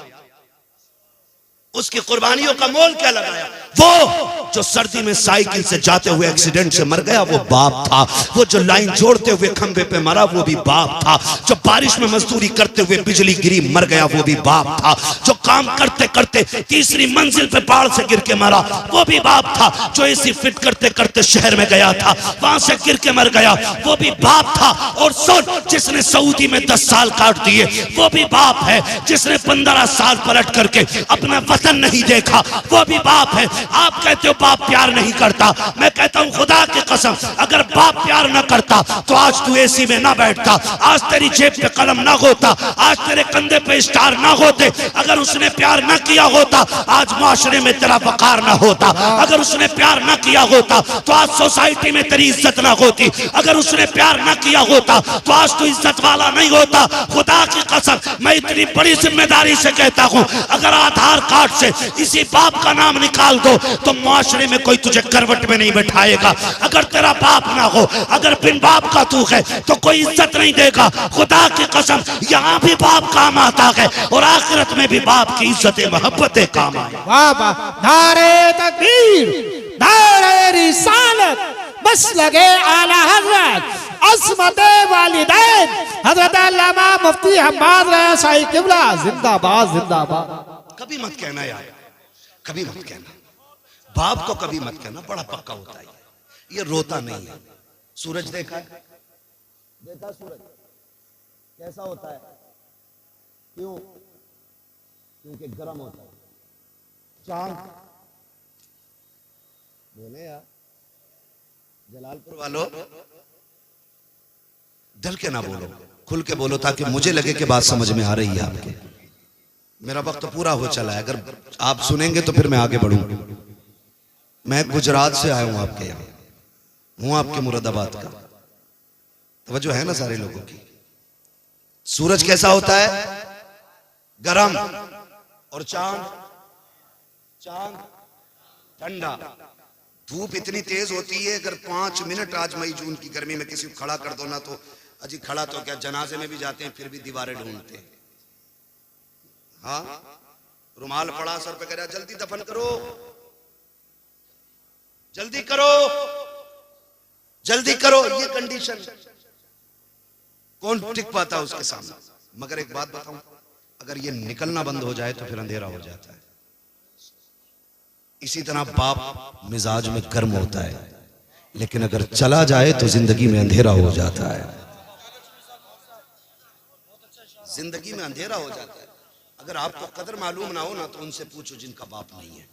उसकी कुर्बानियों का मोल क्या लगाया? वो जो सर्दी में साइकिल से जाते हुए एक्सीडेंट से मर गया वो बाप था। वो जो लाइन जोड़ते हुए खंबे पे मरा वो भी बाप था। जो बारिश में मजदूरी करते हुए बिजली गिरी मर गया वो भी बाप था। जो काम करते करते 3री मंजिल पे पहाड़ से गिर के मरा वो भी बाप था। जो एसी फिट करते करते शहर में गया था वहां से गिर के मर गया वो भी बाप था। और सुन, जिसने सऊदी में 10 साल काट दिए वो भी बाप है। जिसने 15 साल पलट करके अपना वतन नहीं देखा वो भी बाप है। आप कहते हो बाप प्यार नहीं करता, मैं कहता हूं खुदा की कसम अगर बाप प्यार न करता तो आज तू एसी में ना बैठता, आज तेरी जेब पे कलम ना होता, आज तेरे कंधे पे स्टार ना होते। अगर उसने प्यार ना किया होता आज माशरे में तेरा वकार ना होता। अगर उसने प्यार ना किया होता तो आज सोसाइटी में तेरी इज्जत ना होती। अगर उसने प्यार ना किया होता तो आज तू इज्जत वाला नहीं होता। खुदा की कसम मैं इतनी बड़ी जिम्मेदारी से कहता हूं, अगर आधार कार्ड से इसी बाप का नाम निकाल दो तो माशरे में कोई तुझे करवट में नहीं बैठाएगा। अगर तेरा बाप ना हो, अगर बिन बाप का तू है तो कोई इज्जत नहीं देगा। खुदा की कसम यहाँ भी बाप काम आता है और आखिरत में भी बाप की इज्जत मोहब्बतें काम आए। वाह वाह, नारे तकबीर, नारे रिसालत, बस लगे आला हजरत अस्मत वालिदैन हजरत अल्लामा मुफ्ती हम्माद रज़ा साहिब किबला जिंदाबाद जिंदाबाद। कभी मत कहना यार, कभी मत कहना, बाप को कभी मत कहना, बड़ा पक्का होता है ये रोता नहीं है। सूरज देखा है? देखा सूरज कैसा होता है? क्यों? क्योंकि गर्म होता है। चांद बोले यार, जलालपुर वालों डर के ना बोलो, खुल के बोलो ताकि मुझे लगे कि बात समझ में आ रही है आपके। मेरा वक्त तो पूरा हो चला है, अगर आप सुनेंगे तो फिर मैं आगे बढ़ूंगा। मैं गुजरात से आया हूं आपके यहाँ, हूं आपके मुरादाबाद का। तवज्जो है ना सारे लोगों की? सूरज कैसा होता है? गरम। और चांद? चांद ठंडा। धूप इतनी तेज होती है, अगर 5 मिनट आज मई जून की गर्मी में किसी को खड़ा कर दो ना तो अजी खड़ा तो क्या, जनाजे में भी जाते हैं फिर भी दीवारें ढूंढते हैं। हाँ, रुमाल पड़ा सर पे, कह रहा जल्दी दफन करो, जल्दी करो, जल्दी करो। ये कंडीशन कौन टिक पाता है उसके सामने? मगर एक बात बताऊं, अगर ये निकलना बंद हो जाए तो फिर अंधेरा हो जाता है। इसी तरह बाप मिजाज में गर्म होता है, लेकिन अगर चला जाए तो जिंदगी में अंधेरा हो जाता है। जिंदगी में अंधेरा हो जाता है। अगर आपको कदर मालूम ना हो ना तो उनसे पूछो जिनका बाप नहीं है।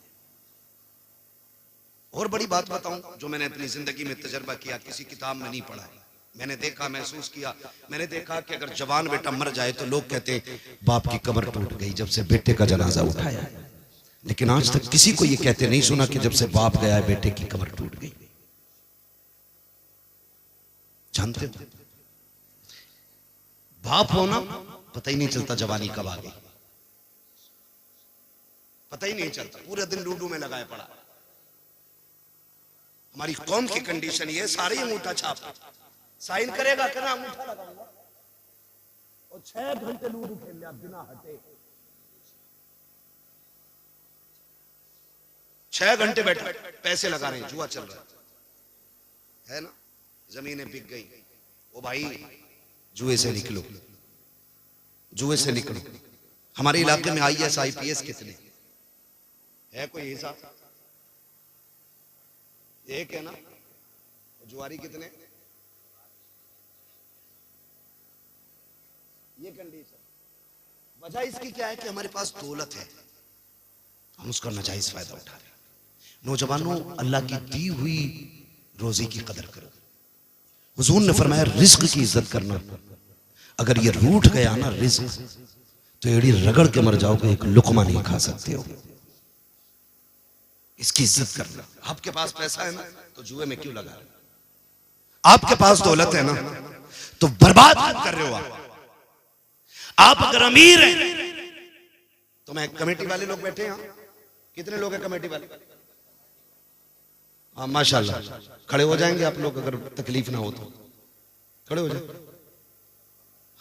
और बड़ी बात बताऊं जो मैंने अपनी जिंदगी में तजर्बा किया, किसी किताब में नहीं पढ़ा है, मैंने देखा, महसूस किया। मैंने देखा कि अगर जवान बेटा मर जाए तो लोग कहते बाप की कमर टूट गई जब से बेटे का जनाजा उठाया, लेकिन आज तक किसी को ये कहते नहीं सुना कि जब से बाप गया है बेटे की कमर टूट गई। जानते हो, बाप होना पता ही नहीं चलता जवानी कब आ गई, पता ही नहीं चलता, पूरे दिन लूडो में लगाए पड़ा। हमारी कौम की कंडीशन ये, सारे अंगूठा छाप साइन करेगा, कहना अंगूठा लगाऊंगा और 6 घंटे लूडो खेल लिया बिना हटे, 6 घंटे बैठा, पैसे लगा रहे हैं, जुआ चल रहा है ना, जमीनें बिक गई। ओ भाई जुए से निकलो, जुए से निकलो। हमारे इलाके में IAS IPS कितने है, कोई हिसाब? एक है ना, जुआरी कितने? ये कंडीशन। वजह इसकी क्या है कि हमारे पास दौलत है, हम उसका नाजायज फायदा उठा रहे हैं। नौजवानों, अल्लाह की दी हुई रोजी की कदर करो। हुजूर ने फरमाया रिस्क की इज्जत करना, अगर ये रूठ गया ना रिस्क, तो एड़ी रगड़ के मर जाओगे, एक लुकमा नहीं खा सकते हो। इसकी इज्जत करना। आपके पास पैसा है ना, तो जुए में क्यों लगा रहे हो? आपके पास दौलत है ना, तो बर्बाद क्यों कर रहे हो आप अगर अमीर हैं तो मैं, कमेटी वाले लोग बैठे हैं, कितने लोग हैं कमेटी वाले? हाँ माशाल्लाह, खड़े हो जाएंगे आप लोग, अगर तकलीफ ना हो तो खड़े हो जाए।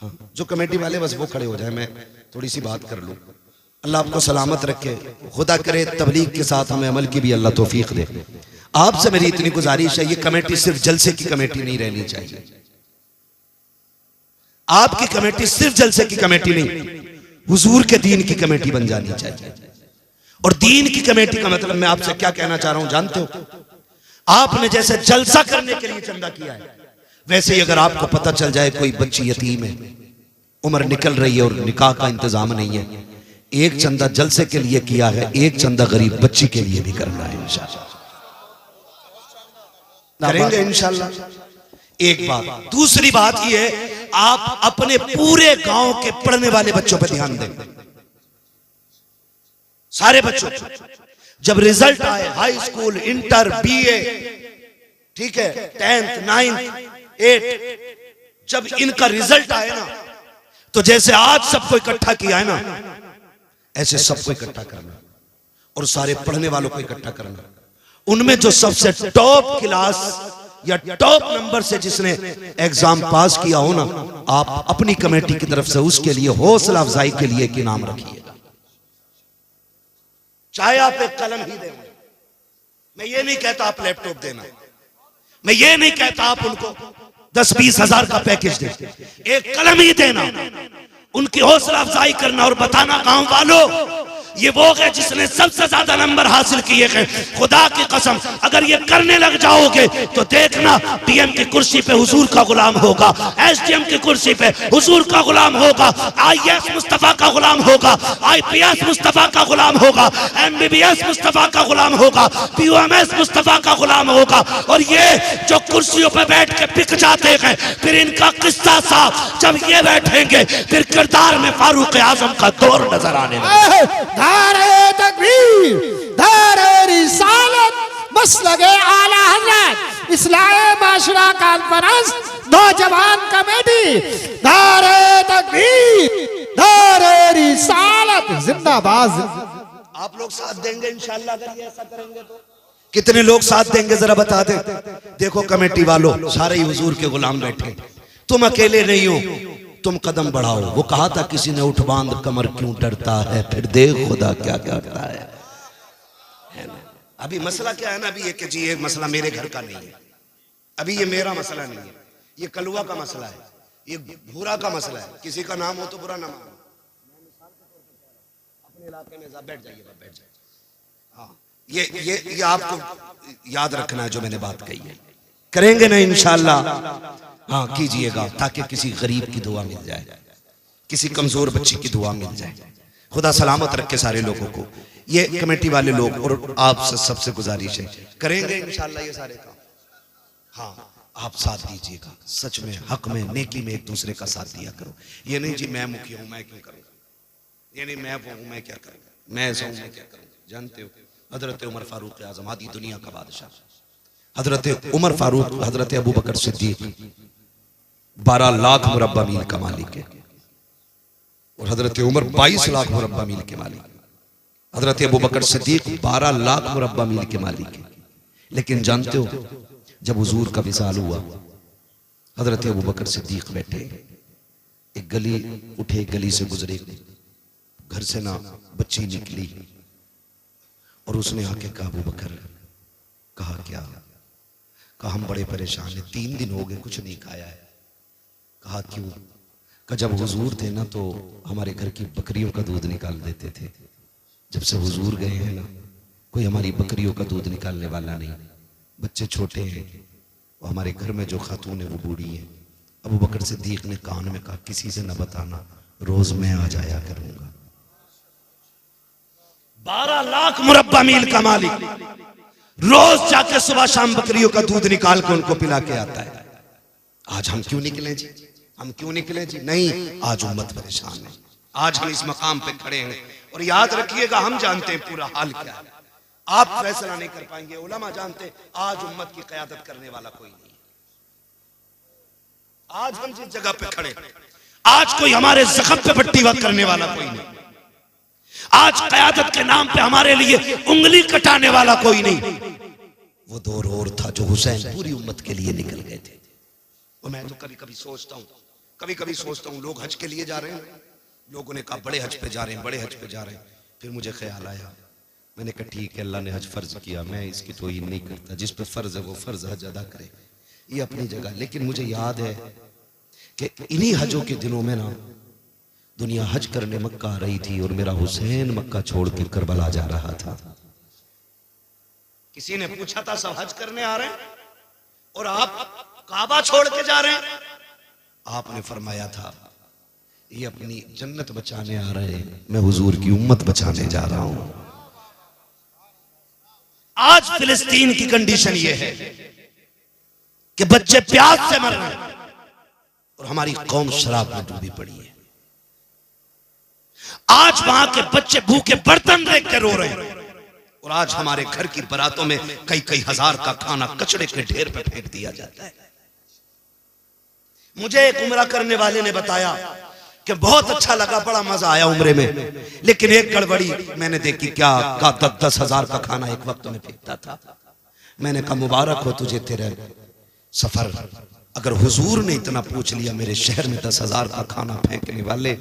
हाँ, जो कमेटी वाले बस वो खड़े हो जाए, मैं थोड़ी सी बात कर लूं। अल्लाह आपको सलामत रखे, खुदा करे तबलीग के साथ हमें अमल की भी अल्लाह तौफीक दे। आपसे मेरी इतनी गुजारिश है, ये कमेटी सिर्फ जलसे की कमेटी नहीं रहनी चाहिए। आपकी कमेटी सिर्फ जलसे की कमेटी नहीं, हुजूर के दीन की कमेटी बन जानी चाहिए। और दीन की कमेटी का मतलब मैं आपसे क्या कहना चाह रहा हूं जानते हो? आपने जैसे जलसा करने के लिए चंदा किया है, वैसे ही अगर आपको पता चल जाए कोई बच्ची यतीम है, उम्र निकल रही है और निकाह का इंतजाम नहीं है, एक चंदा जलसे के लिए किया है, एक चंदा गरीब बच्ची के लिए भी करना है इंशाल्लाह, करेंगे इंशाल्लाह। एक बात। दूसरी बात यह है, आप अपने पूरे गांव के पढ़ने वाले बच्चों पर ध्यान दें, सारे बच्चों। जब रिजल्ट आए, हाई स्कूल, इंटर, BA, ठीक है, 10th 9th 8th, जब इनका रिजल्ट आए ना, तो जैसे आज सबको इकट्ठा किया है ना, ऐसे सबको इकट्ठा करना और सारे पढ़ने वालों को इकट्ठा करना। उनमें जो सबसे टॉप क्लास या टॉप नंबर से जिसने एग्जाम पास किया हो ना, आप अपनी कमेटी की तरफ से उसके लिए हौसला अफजाई के लिए एक इनाम रखिएगा। चाहे आप एक कलम ही देना, मैं ये नहीं कहता आप लैपटॉप देना, मैं ये नहीं कहता आप उनको 10-20 हजार का पैकेज दें, एक कलम ही देना, उनकी हौसला अफजाई करना और बताना गांव वालों ये वो है जिसने सबसे ज्यादा नंबर हासिल किए हैं। खुदा की कसम अगर ये करने लग जाओगे तो देखना PM की कुर्सी पे हुजूर का गुलाम होगा, SDM की कुर्सी पे हुजूर का गुलाम होगा, IAS मुस्तफा का गुलाम होगा, IPS मुस्तफा का गुलाम होगा, MBBS मुस्तफा का गुलाम होगा, POMS मुस्तफा का गुलाम होगा। और ये जो कुर्सियों पे बैठ के बिक जाते हैं, फिर इनका किस्सा साफ जब ये बैठेंगे, फिर किरदार में फारूक आजम का दौर नजर आने लगेगा। नारे तकबीर, नारे रिसालत, मसलगे आला हज़रत, इस्लाहे माशरा कॉन्फ्रेंस, नौजवान कमेटी, नारे तकबीर, नारे रिसालत, जिंदाबाद। आप लोग साथ देंगे इंशाल्लाह अगर ये ऐसा करेंगे तो? कितने लोग साथ देंगे जरा बता दे। देखो कमेटी वालों, सारे ही हुजूर के गुलाम बैठे, तुम अकेले नहीं हो, तुम कदम बढ़ाओ। वो कहा था किसी ने, उठ बांध कमर क्यों डरता है, फिर देख खुदा क्या करता है ना? अभी मसला क्या है ना, अभी ये कि जी ये मसला मेरे घर का नहीं है, अभी ये मेरा मसला नहीं है, ये कलुआ का मसला है, ये भूरा का मसला है। किसी का नाम हो तो बुरा ना मानो, अपने इलाके में बैठ जाइएगा, बैठ जाइए। हाँ, ये आपको याद रखना है जो मैंने बात कही है, करेंगे ना इंशाल्लाह। हाँ कीजिएगा, ताकि किसी गरीब की दुआ मिल जाए, किसी कमजोर बच्ची की दुआ मिल जाए। खुदा सलामत रखे सारे लोगों को। ये कमेटी वाले लोग और आप सबसे गुजारिश है, करेंगे इंशाल्लाह ये सारे काम। हाँ, आप साथ दीजिएगा, सच में हक में नेकी में एक दूसरे का साथ दिया करो। ये नहीं जी मैं मुखिया हूं मैं क्यों करूंगा, ये नहीं मैं वो हूं मैं क्या करूंगा, मैं ऐसा हूं मैं क्या करूंगा। जानते हो हजरत उमर फारूक आजम, आदि दुनिया का बादशाह, हजरत उमर फारूक, हजरत अबू बकर सिद्दीक 12 लाख मुरब्बा मील का मालिक है, और हजरत उमर 22 लाख मुरब्बा मील के मालिक, हजरत अबू बकर सिद्दीक 12 लाख मुरब्बा मील के मालिक है। लेकिन जानते हो, जब हुजूर का विसाल हुआ, हजरत अबू बकर सिद्दीक बैठे, एक गली उठे, गली से गुजरे, घर से ना बच्ची निकली, और उसने आके कहा अबू बकर, कहा क्या? कहा हम बड़े परेशान हैं, 3 दिन हो गए कुछ नहीं खाया है। कहा क्यों? कहा जब हुजूर थे ना तो हमारे घर की बकरियों का दूध निकाल देते थे, जब से हुजूर गए हैं ना कोई हमारी बकरियों का दूध निकालने वाला नहीं, बच्चे छोटे हैं, और हमारे घर में जो खातून है वो बूढ़ी है। अबू बकर सिद्दीक ने कान में कहा किसी से न बताना, रोज मैं आ जाया करूंगा। 12 लाख मुरब्बा मील का मालिक रोज जाके सुबह शाम बकरियों का दूध निकाल के उनको पिला के आता है। आज हम क्यों निकले जी? हम क्यों निकले जी? नहीं, आज उम्मत परेशान है, आज हम इस मकाम पे खड़े हैं। और याद रखिएगा, हम जानते हैं पूरा हाल क्या है, आप फैसला नहीं कर पाएंगे, उलमा जानते हैं आज उम्मत की क़यादत करने वाला कोई नहीं। आज हम जिस जगह पे खड़े, आज कोई हमारे जख्म पे पट्टी वक्त करने वाला कोई नहीं, आज क़यादत के नाम पे हमारे लिए उंगली कटाने वाला कोई नहीं। वो दौर और था जो हुसैन पूरी उम्मत के लिए निकल गए थे। और मैं तो कभी कभी सोचता हूं लोग हज के लिए जा रहे हैं, लोगों ने कहा बड़े हज पे जा रहे हैं, बड़े हज पे जा रहे हैं। फिर मुझे ख्याल आया, मैंने कहा ठीक है, अल्लाह ने हज फर्ज किया, मैं इसकी तौहीन नहीं करता, जिस पे फर्ज है वो फर्ज हज अदा करे, ये अपनी जगह। लेकिन मुझे याद है कि इन्हीं हजों के दिनों में ना दुनिया हज करने मक्का आ रही थी, और मेरा हुसैन मक्का छोड़ के करबला जा रहा था। किसी ने पूछा था सब हज करने आ रहे हैं और आप काबा छोड़ के जा रहे हैं? आपने फरमाया था ये अपनी जन्नत बचाने आ रहे हैं, मैं हुजूर की उम्मत बचाने जा रहा हूं। आज फिलिस्तीन की कंडीशन ये है कि बच्चे प्यास से मर रहे हैं और हमारी कौम शराब में डूबी पड़ी है। आज वहां के बच्चे भूखे बर्तन देख के रो रहे हैं, और आज हमारे घर की बारातों में कई कई हजार का खाना कचड़े के ढेर पे फेंक दिया जाता है। मुझे एक उम्रा करने वाले ने बताया कि बहुत अच्छा लगा, बड़ा मजा आया उम्रे में, लेकिन एक गड़बड़ी मैंने देखी, क्या 10-10 हजार का खाना एक वक्त में फेंकता था। मैंने कहा मुबारक हो तुझे तेरे सफर, अगर हुजूर ने इतना पूछ लिया, मेरे शहर में 10 हजार का खाना फेंकने वाले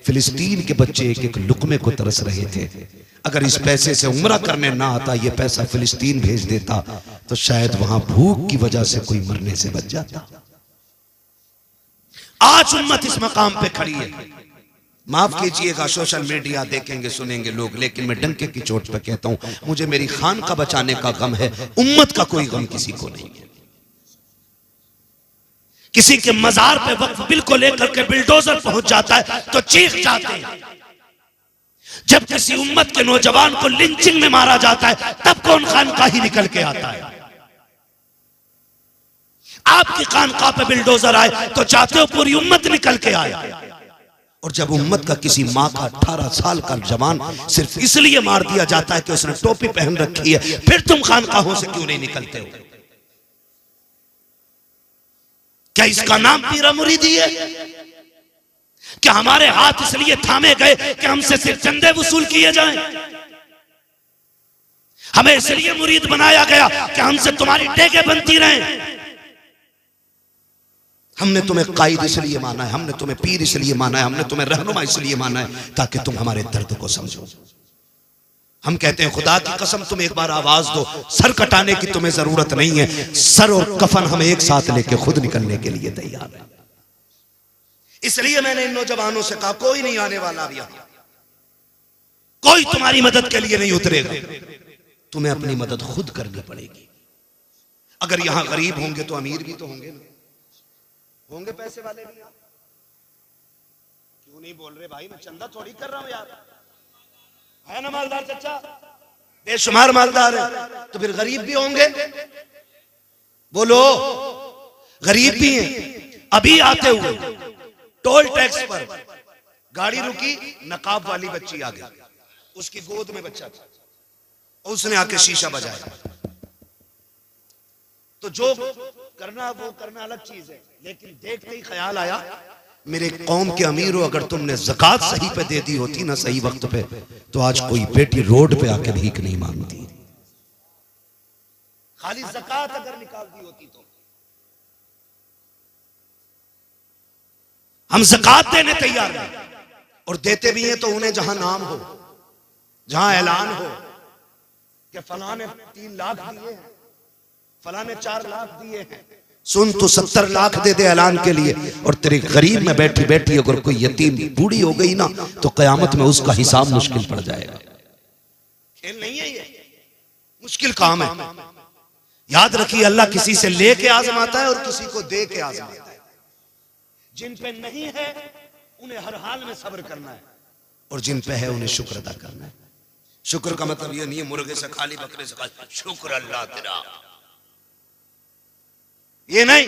फिलिस्तीन के बच्चे एक एक लुकमे को तरस रहे थे, अगर इस पैसे से उम्रा करने ना आता, ये पैसा फिलिस्तीन भेज देता, तो शायद वहां भूख की वजह से कोई मरने से बच जाता। आज उम्मत इस मकाम पे खड़ी है। माफ कीजिएगा, सोशल मीडिया देखेंगे सुनेंगे लोग, लेकिन मैं डंके की चोट पे कहता हूं, मुझे मेरी खान का बचाने का गम है, उम्मत का कोई गम किसी को नहीं है। किसी के मजार पे वक्फ बिल को लेकर के बिल्डोजर पहुंच जाता है तो चीख जाते हैं, जब किसी उम्मत के नौजवान को लिंचिंग में मारा जाता है तब कौन खानका ही निकल के आता है। आपकी खानका पे बिल्डोजर आए तो चाहते हो पूरी उम्मत निकल के आए, और जब उम्मत का किसी माँ का 18 साल का जवान सिर्फ इसलिए मार दिया जाता है कि उसने टोपी पहन रखी है, फिर तुम खानकाहों से क्यों नहीं निकलते हो? क्या इसका नाम पीरा मुरीदी है? क्या हमारे हाथ इसलिए थामे गए कि हमसे सिर्फ चंदे वसूल किए जाएं? हमें इसलिए मुरीद बनाया गया कि हमसे तुम्हारी टेके बनती रहें? हमने तुम्हें कायद इसलिए माना है, हमने तुम्हें पीर इसलिए माना है, हमने तुम्हें रहनुमा इसलिए माना है ताकि तुम हमारे दर्द को समझो। हम कहते हैं खुदा की कसम तुम एक बार आवाज दो, सर कटाने की तुम्हें जरूरत नहीं है, सर और कफन हम एक साथ लेके खुद निकलने के लिए तैयार है। इसलिए मैंने इन नौजवानों से कहा कोई नहीं आने वाला अब यहां, कोई तुम्हारी मदद के लिए नहीं उतरेगा, तुम्हें अपनी मदद खुद करनी पड़ेगी। अगर यहां गरीब होंगे तो अमीर भी तो होंगे ना, होंगे पैसे वाले भी। क्यों नहीं बोल रहे भाई? मैं चंदा थोड़ी कर रहा हूं यार, है ना मालदार चचा, बेशुमार मालदार है, तो फिर गरीब भी होंगे। बोलो, गरीब भी हैं। अभी आते हुए टोल टैक्स पर गाड़ी रुकी, नकाब वाली बच्ची आ गई, उसकी गोद में बच्चा था, उसने आके शीशा बजाया, तो जो करना वो करना अलग चीज है, लेकिन देखते ही ख्याल आया मेरे कौम के अमीर हो, अगर तुमने ज़कात सही पे दे दी होती ना, सही वक्त पे, तो आज कोई बेटी रोड पे आके भीख नहीं मांगती। खाली ज़कात अगर निकाल दी होती तो हम ज़कात देने तैयार हैं, और देते भी हैं तो उन्हें जहां नाम हो, जहां ऐलान हो कि फलां ने 3 लाख दिए हैं, फलां ने 4 लाख दिए हैं, सुन तो 70 लाख दे दे ऐलान के लिए, और तेरे गरीब में बैठी बैठी अगर कोई यतीम बूढ़ी हो गई ना, तो कयामत में उसका हिसाब मुश्किल पड़ जाएगा। खेल नहीं है ये, मुश्किल काम है। याद रखिए, अल्लाह किसी से लेके आजमाता है और किसी को दे के आजमाता है। जिन पे नहीं है उन्हें हर हाल में सब्र करना है, और जिन पे है उन्हें शुक्र अदा करना है। शुक्र का मतलब ये नहीं है मुर्गे से खाली, बकरे से खाली, शुक्र अल्लाह तेरा, ये नहीं।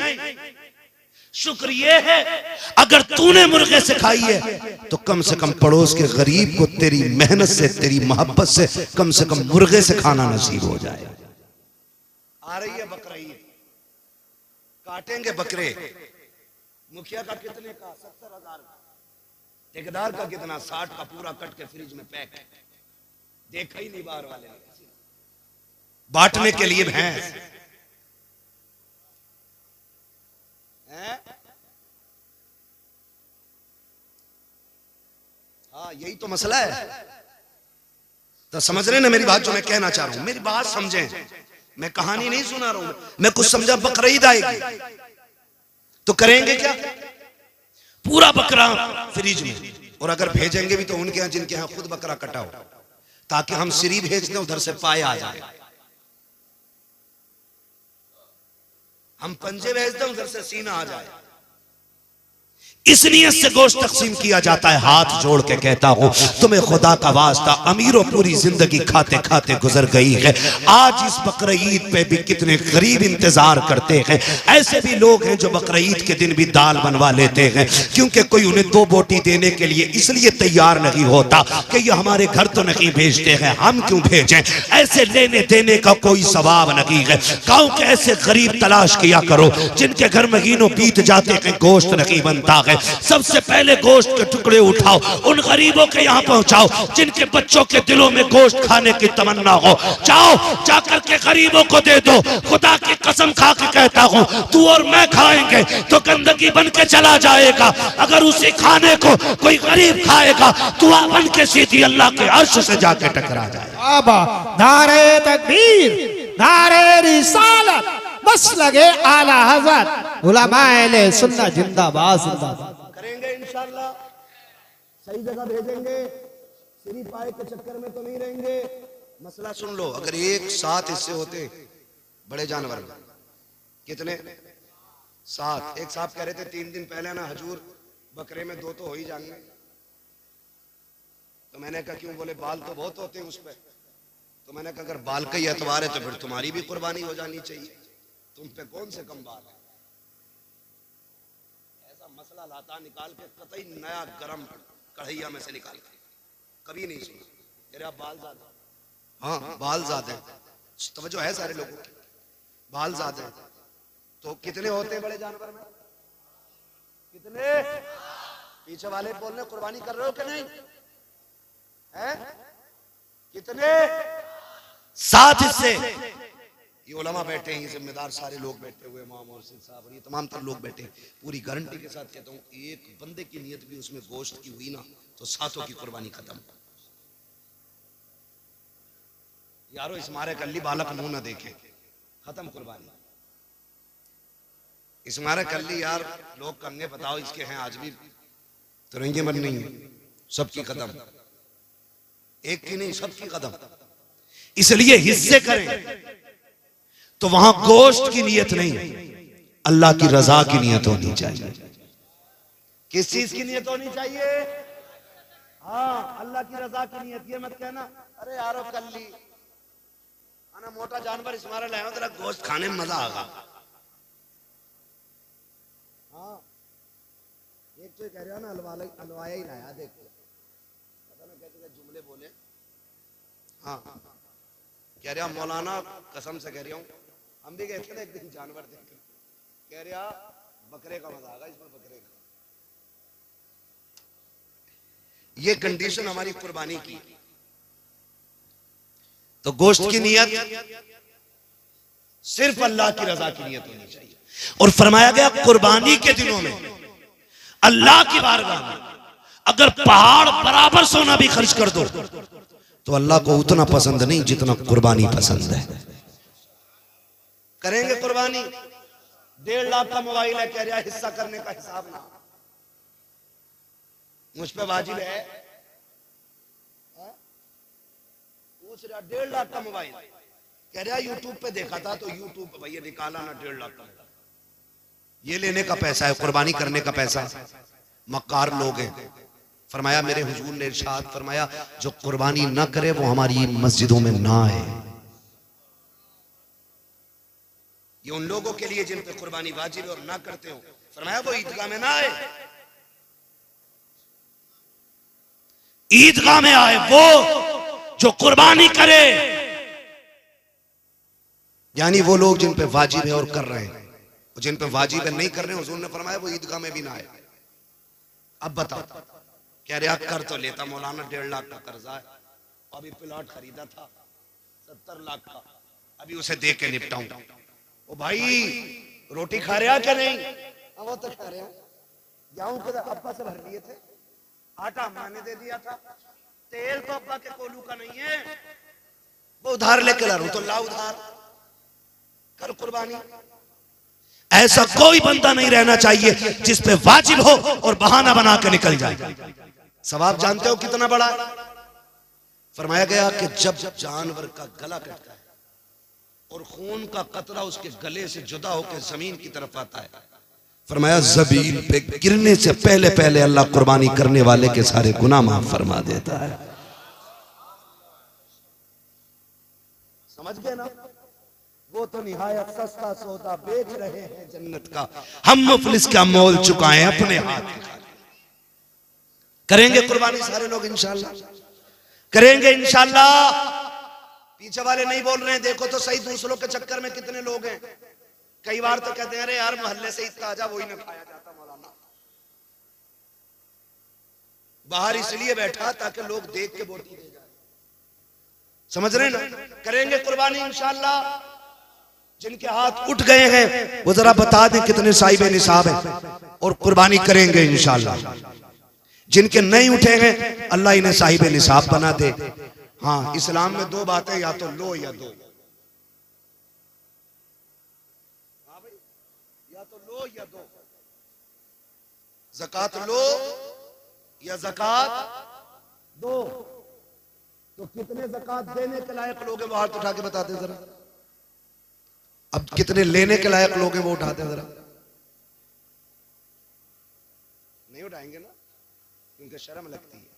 शुक्र ये है अगर तूने मुर्गे से खाई है तो कम से कम पड़ोस के गरीब को तेरी मेहनत से, तेरी मोहब्बत से कम मुर्गे से खाना नसीब हो जाए। आ रही है बकरीद, काटेंगे बकरे। मुखिया का कितने का? 70,000 का। ठेकेदार का कितना? 60 का, पूरा कट के फ्रिज में पैक। देखा ही नहीं बाहर वाले ने, बांटने के लिए भैंस। हाँ, यही तो मसला है। तो समझ रहे ना मेरी बात, जो मैं कहना चाह रहा हूं, मेरी बात समझें। मैं कहानी नहीं सुना रहा हूं, मैं कुछ समझा। बकरीद आएगी तो करेंगे क्या? पूरा बकरा फ्रिज में, और अगर भेजेंगे भी तो उनके यहां जिनके यहां खुद बकरा कटा हो, ताकि हम सिरी भेज दें, उधर से पाए आ जाए। हम पंजे भेज दें, उधर से सीना आ जाए। इस नियत से गोश्त तकसीम किया जाता है। हाथ जोड़ के कहता हूं, तुम्हें खुदा का वास्ता, अमीरों पूरी जिंदगी खाते खाते गुजर गई है, आज इस बकरीद पे भी कितने गरीब इंतजार करते हैं। ऐसे भी लोग हैं जो बकरीद के दिन भी दाल बनवा लेते हैं, क्योंकि कोई उन्हें 2 बोटी देने के लिए इसलिए तैयार नहीं होता कि ये हमारे घर तो नहीं भेजते हैं, हम क्यों भेजें। ऐसे लेने देने का कोई सवाब नहीं है। गाँव के ऐसे गरीब तलाश किया करो जिनके घर महीनों बीत जाते हैं, गोश्त नहीं बनता है। सबसे पहले गोश्त के टुकड़े उठाओ, उन गरीबों के यहाँ पहुंचाओ जिनके बच्चों के दिलों में गोश्त खाने की तमन्ना हो। जाओ, जाकर के गरीबों को दे दो। खुदा की कसम खा के कहता हूँ, तू और मैं खाएंगे तो गंदगी बन के चला जाएगा। अगर उसी खाने को कोई गरीब खाएगा, तू बन के सीधी अल्लाह के अर्श से जाके टकरा जाए। नारे तकबीर, नारे रिसालत, बस लगे आला हज़रत उलमाए सुन्नत जिंदाबाद जिंदाबाद। करेंगे इंशाअल्लाह, सही जगह भेजेंगे, सिरी पाए के चक्कर में तो नहीं रहेंगे। मसला सुन लो, अगर 1 7 हिस्से होते बड़े जानवर में, कितने? 7। एक साहब कह रहे थे 3 दिन पहले ना, हजूर बकरे में 2 तो हो ही जाएंगे। तो मैंने कहा क्यों? बोले बाल तो बहुत होते हैं उस पर। तो मैंने कहा अगर बाल का ही एतबार है तो फिर तुम्हारी भी कुर्बानी हो जानी चाहिए, तुम पे कौन से कम बाल है। ऐसा मसला लाता निकाल के, कतई नया गरम कढ़ैया में से निकाल के, कभी नहीं सुना। तेरे आप बाल ज्यादा, हाँ बाल ज्यादा, तवज्जो है सारे लोगों की, बाल ज्यादा। तो कितने होते हैं बड़े जानवर में? कितने? पीछे वाले बोल रहे कुर्बानी कर रहे हो कि नहीं है? कितने? 7 हिस्से। ये उलमा बैठे हैं, ये जिम्मेदार सारे लोग बैठे हुए, इमाम और साहब और ये तमाम तर लोग बैठे हैं। पूरी गारंटी के साथ कहता हूँ, एक बंदे की नियत भी उसमें गोश्त की हुई ना, तो 7 की कुर्बानी खत्म। यारो इस मारे कल्ली बालक मुंह ना देखे, खत्म कुर्बानी। इस मारे कल्ली यार लोग कंगे बताओ इसके हैं आज भी, तो रहेंगे मन नहीं है, सबकी कदम, एक की नहीं सबकी कदम। इसलिए हिस्से करें तो वहां गोश्त की नियत नहीं, अल्लाह की रजा की नियत होनी चाहिए। किस चीज की नियत होनी चाहिए? हाँ, अल्लाह की रजा की नियत। ये मत कहना अरे यारो कल्ली आना मोटा जानवर इस मारा लाया, तेरा गोश्त खाने में मजा आगा। हाँ, एक तो कह रहा ना हलवाया ही लाया, देख पता ना कैसे जुमले बोले। हाँ, कह रहा मौलाना कसम से कह रहा हूं, हम भी गए थे ना एक दिन जानवर देखकर, कह रहा बकरे का मजा आएगा इसमें, बकरे का। ये कंडीशन हमारी कुर्बानी की। तो गोश्त की नियत सिर्फ अल्लाह की रजा की नियत होनी चाहिए। और फरमाया गया कुर्बानी के दिनों में अल्लाह की बारगाह में अगर पहाड़ बराबर सोना भी खर्च कर दो तो अल्लाह को उतना पसंद नहीं जितना कुर्बानी पसंद है। करेंगे कुर्बानी? 1.5 लाख का मोबाइल है, कह रहा हिस्सा करने का हिसाब ना, मुझ पे वाजिब है? पूछ रहा 1.5 लाख का मोबाइल, कह रहा यूट्यूब पे देखा था तो यूट्यूब पे भैया निकाला ना 1.5 लाख का। ये लेने का पैसा है, कुर्बानी करने का पैसा। मक्कार लोग हैं। फरमाया मेरे हुजूर ने इरशाद फरमाया जो कुर्बानी ना करे वो हमारी मस्जिदों में ना आए। ये उन लोगों के लिए जिन पे कुर्बानी वाजिब है और ना करते हो, फरमाया वो ईदगाह में ना आए। ईदगाह में आए वो जो कुर्बानी करे, यानी वो लोग जिन पे वाजिब है और कर रहे हैं, जिन पे वाजिब है नहीं कर रहे हैं, हुजूर ने फरमाया वो ईदगाह में भी ना आए। अब बताओ, कह रहे कर तो लेता मौलाना, 1.5 लाख का कर्जा है, अभी प्लॉट खरीदा था 70 लाख का, अभी उसे दे के निपटाऊं। ओ भाई रोटी खा रहे क्या नहीं? वो तो खा रहे हैं। गेहूं के अब्बा से भर लिए थे, आटा अम्मा ने दे दिया था, तेल तो अब्बा के कोलू का नहीं है, वो उधार लेके ला रहा हूं, तो ला उधार कर कुर्बानी। ऐसा कोई बंदा नहीं रहना चाहिए जिस पे वाजिब हो और बहाना बना के निकल जाए। सवाब जानते हो कितना बड़ा है? फरमाया गया कि जब जानवर का गला कटता है और खून का कतरा उसके गले से जुदा होकर जमीन की तरफ आता है, फरमाया जमीन पे गिरने से पहले पहले अल्लाह कुर्बानी करने वाले के सारे गुनाह माफ फरमा देता है। समझ गए ना? वो तो निहायत सस्ता सौदा बेच रहे हैं जन्नत का, हम मुफलिस का मोल चुकाएं अपने हाथ। करेंगे कुर्बानी सारे लोग इंशाल्लाह, करेंगे इंशाल्लाह। पीछे वाले नहीं बोल रहे हैं, देखो तो सही दूसरों के चक्कर में कितने लोग हैं। कई बार तो कहते हैं अरे यार मोहल्ले से इतना आजा, वही ना खाया जाता मौलाना, बाहर इसलिए बैठा ताकि लोग देख के बोटी दे जाए। समझ रहे ना? करेंगे कुर्बानी इंशाल्लाह। जिनके हाथ उठ गए हैं वो जरा बता दें कितने साहिब निसाब हैं और कुर्बानी करेंगे इंशाल्लाह। जिनके नहीं उठे हैं अल्लाह इन्हें साहिब निसाब बना दे। हाँ, इस्लाम में 2 बातें, या तो लो या दो। हाँ भाई, या तो लो या दो। ज़कात लो या ज़कात दो। तो कितने ज़कात देने के लायक लोग हैं वो हाथ उठा के बताते जरा। अब कितने लेने के लायक लोग हैं वो उठाते हैं जरा। नहीं उठाएंगे ना, क्योंकि शर्म लगती है।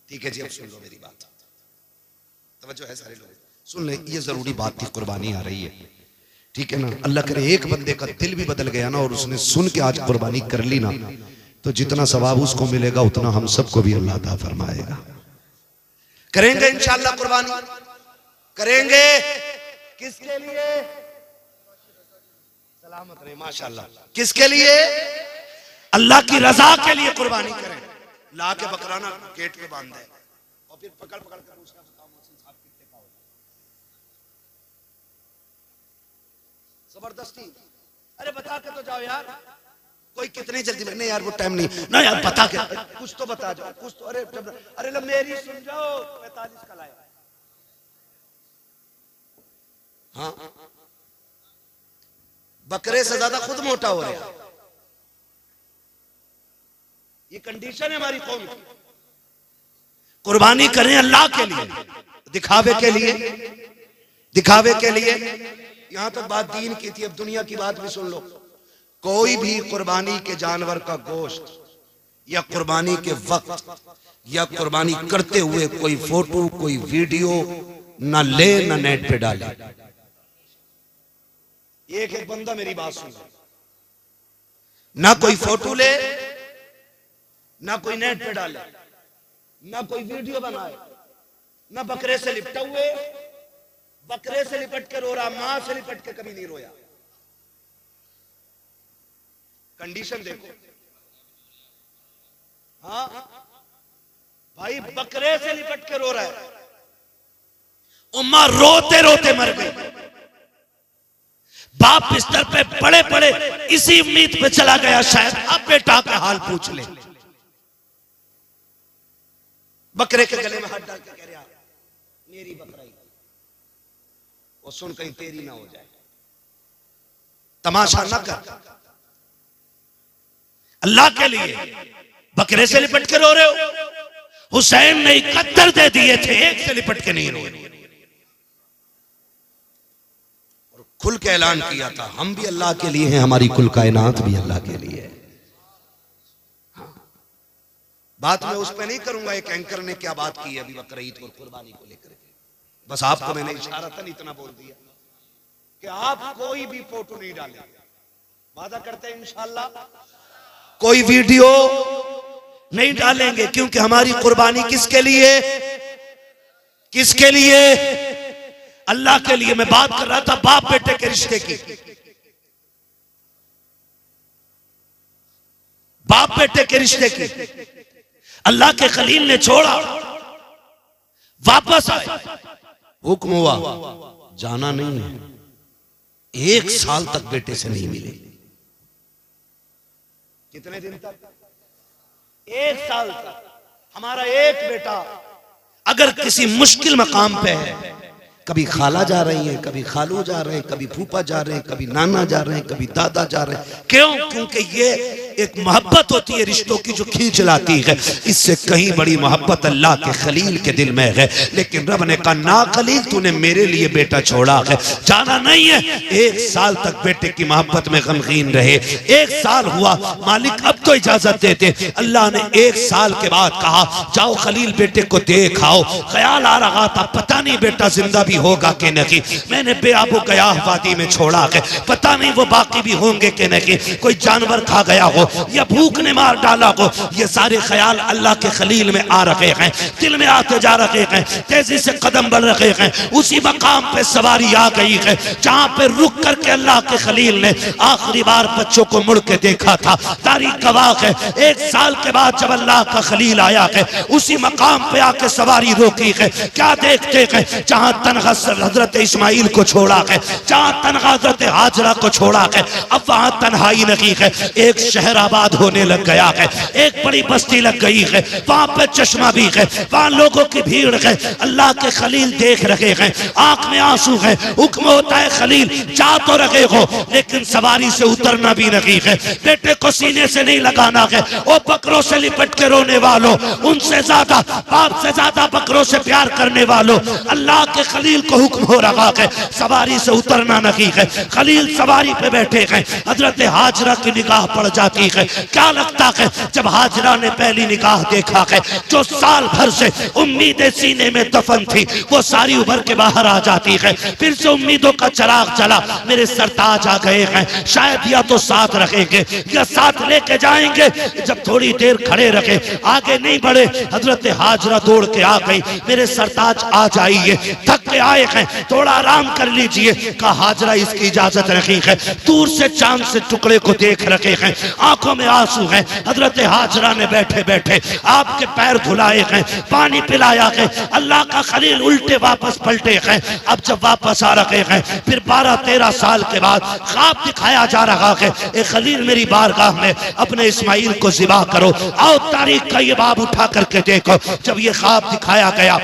ठीक है जी, अब सुन लो मेरी बात, तवज्जो है सारे लोग, सुन ले। ये जरूरी बात थी, कुर्बानी आ रही है, ठीक है ना? अल्लाह करे एक बंदे का दिल भी बदल गया ना और उसने सुन के आज कुर्बानी कर ली ना, तो जितना सवाब उसको मिलेगा उतना हम सबको भी अल्लाह अता फरमाएगा। करेंगे इंशाअल्लाह कुर्बानी, करेंगे। किसके लिए? सलामत रहे माशाअल्लाह। किसके लिए? अल्लाह की रजा के लिए कुर्बानी करें। ला के बकराना गेट पे बांध दे और फिर पकड़ पकड़ कर पूछना, बताओ मोहसिन साहब कितने का होगा? जबरदस्ती, अरे बता के तो जाओ यार। कोई कितनी जल्दी में? नहीं यार वो टाइम नहीं ना यार, बता के कुछ तो बता जाओ, कुछ तो। अरे मेरी सुन जाओ, 45 का लाया। हाँ, बकरे से ज्यादा खुद मोटा हो रहा। ये कंडीशन है हमारी कौम की। कुर्बानी करें अल्लाह के लिए, दिखावे के लिए, दिखावे के लिए। यहां तक बात दीन की थी, अब दुनिया की बात भी सुन लो। कोई भी कुर्बानी के जानवर का गोश्त या कुर्बानी के वक्त या कुर्बानी करते हुए कोई फोटो कोई वीडियो ना ले ना नेट पे डाले। एक एक बंदा मेरी बात सुन, ना कोई फोटो ले, ना कोई नेट पे डाले, ना कोई वीडियो बनाए, ना बकरे से लिपटा हुए बकरे से लिपट के रो रहा, मां से लिपट के कभी नहीं रोया। कंडीशन देखो। हाँ भाई, बकरे से लिपट के रो रहा है, उम्मा रोते रोते मर गई। बाप बिस्तर पे पड़े पड़े इसी उम्मीद पे चला गया शायद अब बेटा का हाल पूछ ले। बकरे के गले में हाथ डाल के कह रहा मेरी बकराई, वो सुन कहीं तेरी ना हो जाए। तमाशा ना कर, अल्लाह के लिए बकरे से लिपट के रो रहे हो। हुसैन ने 71 दे दिए थे, एक से लिपट के नहीं रोए। और खुल के ऐलान किया था हम भी अल्लाह के लिए हैं, हमारी कुल कायनात भी अल्लाह के लिए है। बात मैं उस पर नहीं करूंगा एक एंकर ने क्या बात की अभी बकर ईद और कुर्बानी को लेकर के। बस आपको मैंने इशारतन इतना बोल दिया कि आप कोई भी फोटो नहीं डालेंगे, वादा करते हैं इंशाअल्लाह कोई वीडियो नहीं डालेंगे, क्योंकि हमारी कुर्बानी किसके लिए, किसके लिए? अल्लाह के लिए। मैं बात कर रहा था बाप बेटे के रिश्ते की। बाप बेटे के रिश्ते की अल्लाह के खलील ने छोड़ा, वापस आए, हुक्म हुआ जाना नहीं है, 1 साल तक बेटे से नहीं मिले। कितने दिन तक? 1 साल तक। हमारा एक बेटा अगर किसी मुश्किल मकाम पे है, कभी खाला जा रही है, कभी खालू जा रहे हैं, कभी फूफा जा रहे हैं, कभी नाना जा रहे हैं, कभी दादा जा रहे हैं। क्यों? क्योंकि ये एक मोहब्बत होती है रिश्तों की जो खींच लाती है। इससे कहीं बड़ी मोहब्बत अल्लाह के खलील के दिल में है। लेकिन रब ने कहा ना खलील, तूने मेरे लिए बेटा छोड़ा है, जाना नहीं है। 1 साल तक बेटे की मोहब्बत में गमगीन रहे। 1 साल हुआ, मालिक अब तो इजाजत देते। अल्लाह ने 1 साल के बाद कहा जाओ खलील बेटे को देख आओ। ख्याल आ रहा था पता नहीं बेटा जिंदा होगा कि नहीं, मैंने बेआबू गयाह वादी में छोड़ा है, पता नहीं वो बाकी भी होंगे कि नहीं, कोई जानवर खा गया हो या भूख ने मार डाला हो। ये सारे ख्याल अल्लाह के खलील में आ रहे हैं, दिल में आते जा रहे हैं, तेजी से कदम बढ़ रहे हैं। उसी मकाम पे सवारी आ गई है जहां पे रुक करके अल्लाह के खलील ने आखिरी बार बच्चों को मुड़ के देखा था। तारीख गवाह है 1 साल के बाद जब अल्लाह का खलील आया है, उसी मकाम पे आके सवारी रोकी है। क्या देखते हैं? जहां हजरत इस्माइल को छोड़ा है, जहां तनहा हजरत हाजरा को छोड़ा है, अब वहां तन्हाई नहीं है। एक शहर आबाद होने लग गया है, एक बड़ी बस्ती लग गई है, वहां पे चश्मा भी है, वहां लोगों की भीड़ है। अल्लाह के खलील देख रहे हैं, आंख में आंसू है। हुक्म होता है खलील जा तो रहे हो, लेकिन सवारी से उतरना भी नहीं है। बेटे को सीने से नहीं लगाना है। वो बकरों से लिपट के रोने वालों, उनसे ज्यादा बाप से ज्यादा बकरों से प्यार करने वालों, अल्लाह के खलील को हुक्म हो रहा है सवारी से उतरना नहीं है। खलील सवारी पे बैठे हैं, हजरत हाजरा की निगाह पड़ जाती है। क्या लगता है जब हाजरा ने पहली निगाह देखा है, जो साल भर से उम्मीदें सीने में दफन थी वो सारी उभर के बाहर आ जाती है। फिर से उम्मीदों का चिराग चला, मेरे सरताज आ गए हैं, शायद या तो साथ रखेंगे या साथ लेके जाएंगे। जब थोड़ी देर खड़े रखे, आगे नहीं बढ़े, हजरत हाजरा दौड़ के आ गई, मेरे सरताज आ जाइए, थक के आए हैं, थोड़ा आराम कर लीजिए। कहा हाजरा इसकी इजाजत रखी है। दूर से चांद से टुकड़े को देख रखे हैं, आंखों में आंसू हैं। हजरत हाजरा ने बैठे बैठे आपके पैर धुलाए हैं, पानी पिलाया है। अल्लाह का खलील उल्टे वापस पलटे हैं। अब जब वापस आ रहे हैं, फिर 12-13 साल के बाद ख्वाब दिखाया जा रहा है, ए खलील मेरी बारगाह में अपने इस्माइल को ज़िबा करो। आओ तारीख का ये बाब उठा करके देखो। जब ये ख्वाब दिखाया गया,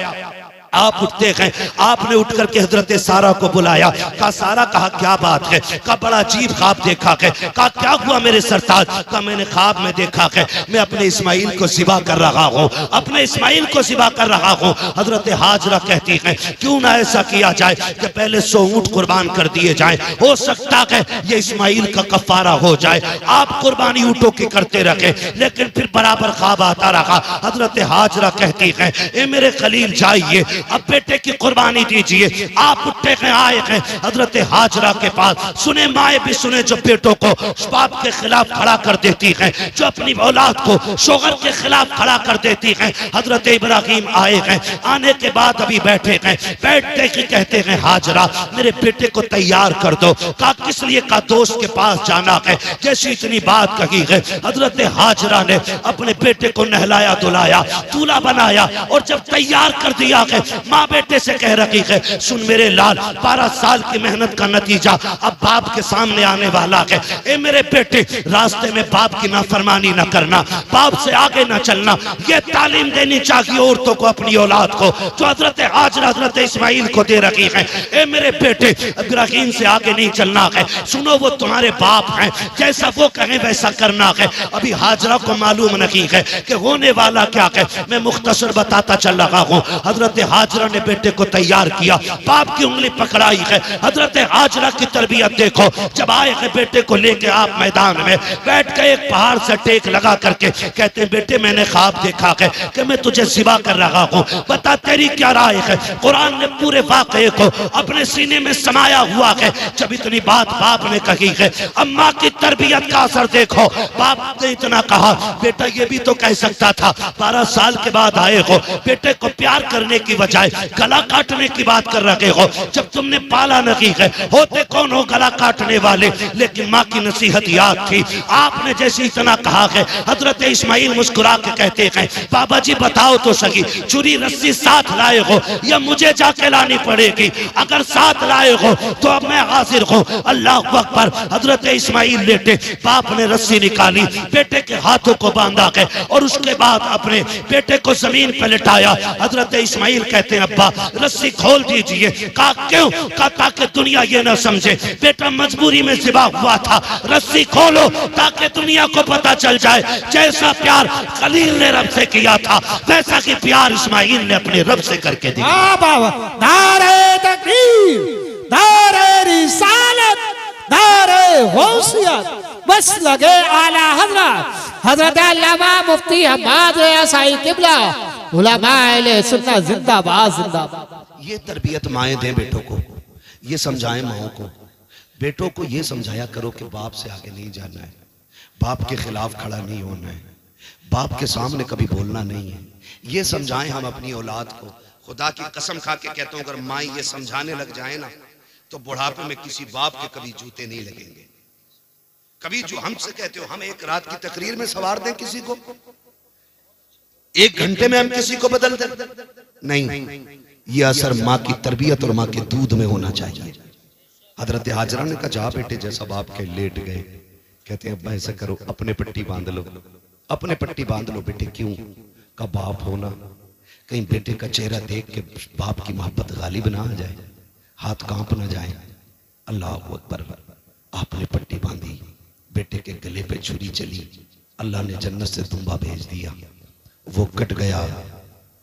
आप उठते हैं, आपने उठ करके हजरत सारा को बुलाया। कहा सारा, कहा क्या बात है? कहा बड़ा अजीब ख्वाब देखा है। कहा क्या हुआ मेरे सरताज? कहा मैंने ख्वाब में देखा है मैं अपने इस्माइल को ज़िबा कर रहा हूँ, अपने इस्माइल को ज़िबा कर रहा हूँ। हजरत हाजरा कहती है क्यों ना ऐसा किया जाए कि पहले 100 ऊंट कुर्बान कर दिए जाए, हो सकता है ये इस्माइल का कफारा हो जाए। आप कुर्बानी ऊंटों की करते रखे, लेकिन फिर बराबर ख्वाब आता रहा। हजरत हाजरा कहती है ए मेरे खलील जाइए, अब बेटे की कुर्बानी दीजिए। आप उठे हैं, आए हैं हजरत हाजरा के पास। सुने माए भी सुने, जो बेटों को बाप के खिलाफ खड़ा कर देती हैं, जो अपनी औलाद को शोहर के खिलाफ खड़ा कर देती हैं। हजरत इब्राहिम आए हैं, आने के बाद अभी बैठे हैं, बैठते ही कहते हैं हाजरा मेरे बेटे को तैयार कर दो। कहा किस लिए? का दोस्त के पास जाना है। जैसी इतनी बात कही है, हजरत हाजरा ने अपने बेटे को नहलाया धुलाया, दूल्हा बनाया और जब तैयार कर दिया है, माँ बेटे से कह रही है सुन मेरे लाल, 12 साल की मेहनत का नतीजा अब बाप के सामने आने वाला है। ए मेरे बेटे, रास्ते में बाप की नाफरमानी न करना, बाप से आगे न चलना। ये तालीम देनी चाहिए औरतों को अपनी औलाद को, जो हजरत हाजरा हजरत इस्माइल को दे रखी है। ए मेरे बेटे, इब्राहिम से आगे नहीं चलना है। सुनो वो तुम्हारे बाप हैं, जैसा वो कहें वैसा करना है। अभी हाजरा को मालूम नहीं है कि होने वाला क्या है। मैं मुख्तसर बताता चल रहा हूँ। हजरत हाजरा ने बेटे को तैयार किया, बाप की उंगली पकड़ाई है। हजरत हाजरा की तरबियत देखो। जब आए हैं बेटे को लेके आप मैदान में बैठ गए, एक पहाड़ से टेक लगा करके कहते हैं बेटे मैंने ख्वाब देखा है कि मैं तुझे सिवा कर रहा हूँ, बता तेरी क्या राय है। कुरान ने पूरे वाक़े को अपने सीने में समाया हुआ है। जब इतनी बात बाप ने कही है, अम्मा की तरबियत का असर देखो। बाप ने इतना कहा बेटा ये भी तो कह सकता था 12 साल के बाद आए हो, बेटे को प्यार करने की बजाय गला काटने की बात कर रहे हो। जब तुमने पाला नहीं है, होते कौन हो गला काटने वाले। लेकिन माँ की नसीहत याद थी। आपने जैसे इतना कहा है, हजरत इस्माइल मुस्कुरा के कहते हैं बाबा जी बताओ तो सही, छुरी रस्सी साथ लाए हो या मुझे जाके लानी पड़ेगी? अगर साथ लाए हो तो अब मैं हाजिर हूँ। अल्लाह अकबर। हजरत इस्माइल लेटे, बाप ने रस्सी निकाली, बेटे के हाथों को बांधा है और उसके बाद अपने बेटे को जमीन पर लिटाया। हजरत इस्माइल कहते हैं अब्बा रस्सी खोल दीजिए। कहा क्यों? कहा ताकि दुनिया ये ना समझे बेटा मजबूरी में ज़िबा हुआ था। रस्सी खोलो ताकि दुनिया को पता चल जाए जैसा प्यार खलील ने रब से किया था, वैसा कि प्यार इस्माइल ने अपने रब से करके दिया। नारे तकबीर, नारे रिसालत, नारे गौसियत, बस लगे आला हजरत हजरत अल्लामा मुफ्ती हम्माद रियासाई किबला उलमाए अहले सुन्नत जिंदाबाद जिंदाबाद। ये तरबियत माएँ दें बेटों को, ये समझाएं माओं को। बेटों को ये समझाया करो कि बाप से आगे नहीं जाना है, बाप के खिलाफ खड़ा नहीं होना है, बाप के सामने कभी बोलना नहीं है। ये समझाएं हम अपनी औलाद को। खुदा की कसम खा के कहता हूं अगर माँ ये समझाने लग जाए ना तो बुढ़ापे में किसी बाप के कभी जूते नहीं लगेंगे। कभी जो हमसे कहते हो हम एक रात की तकरीर में सवार दें किसी को, 1 घंटे में हम किसी को बदल दें? नहीं, ये असर माँ की तरबियत और माँ के दूध में होना चाहिए। हजरत हाजरा ने कहा जा बेटे जैसा बाप के लेट गए। कहते हैं अब्बा ऐसा करो अपने पट्टी बांध लो, अपने पट्टी बांध लो बेटे। क्यों? का बाप होना, कहीं बेटे का चेहरा देख के बाप की मोहब्बत गालिब ना आ जाए, हाथ कांप ना जाए। अल्लाह अकबर। आपने पट्टी बांधी, बेटे के गले पे छुरी चली, अल्लाह ने जन्नत से दुम्बा भेज दिया, वो कट गया।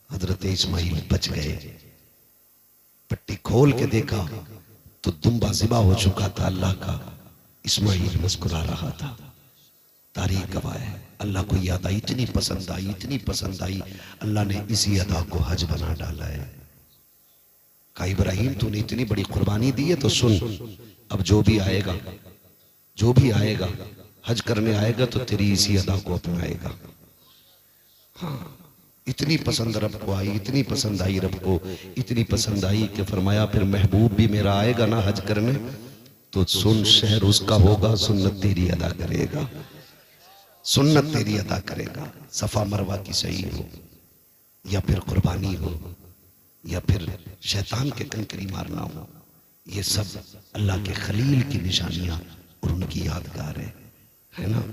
हजरत इस्माइल बच गए। पट्टी खोल के देखा तो दुम्बा ज़िबा हो चुका था अल्लाह का। इस्माइल मुस्कुरा रहा था। तारीख गवाह है। अल्लाह को ये अदा इतनी पसंद आई, इतनी पसंद आई, अल्लाह ने इसी अदा को हज बना डाला है। कहा इब्राहिम तूने इतनी बड़ी कुर्बानी दी है तो सुन, अब जो भी आएगा, जो भी आएगा हज करने आएगा तो तेरी इसी अदा को अपनाएगा। हाँ, इतनी पसंद रब को आई, इतनी पसंद आई रब को, इतनी पसंद आई कि फरमाया फिर महबूब भी मेरा आएगा ना हज करने तो सुन, शहर उसका होगा, सुन्नत तेरी अदा करेगा, सुन्नत तेरी अदा करेगा। सफा मरवा की सही हो या फिर कुर्बानी हो या फिर शैतान के कंकरी मारना हो, ये सब अल्लाह के खलील की निशानियां और उनकी यादगार है ना।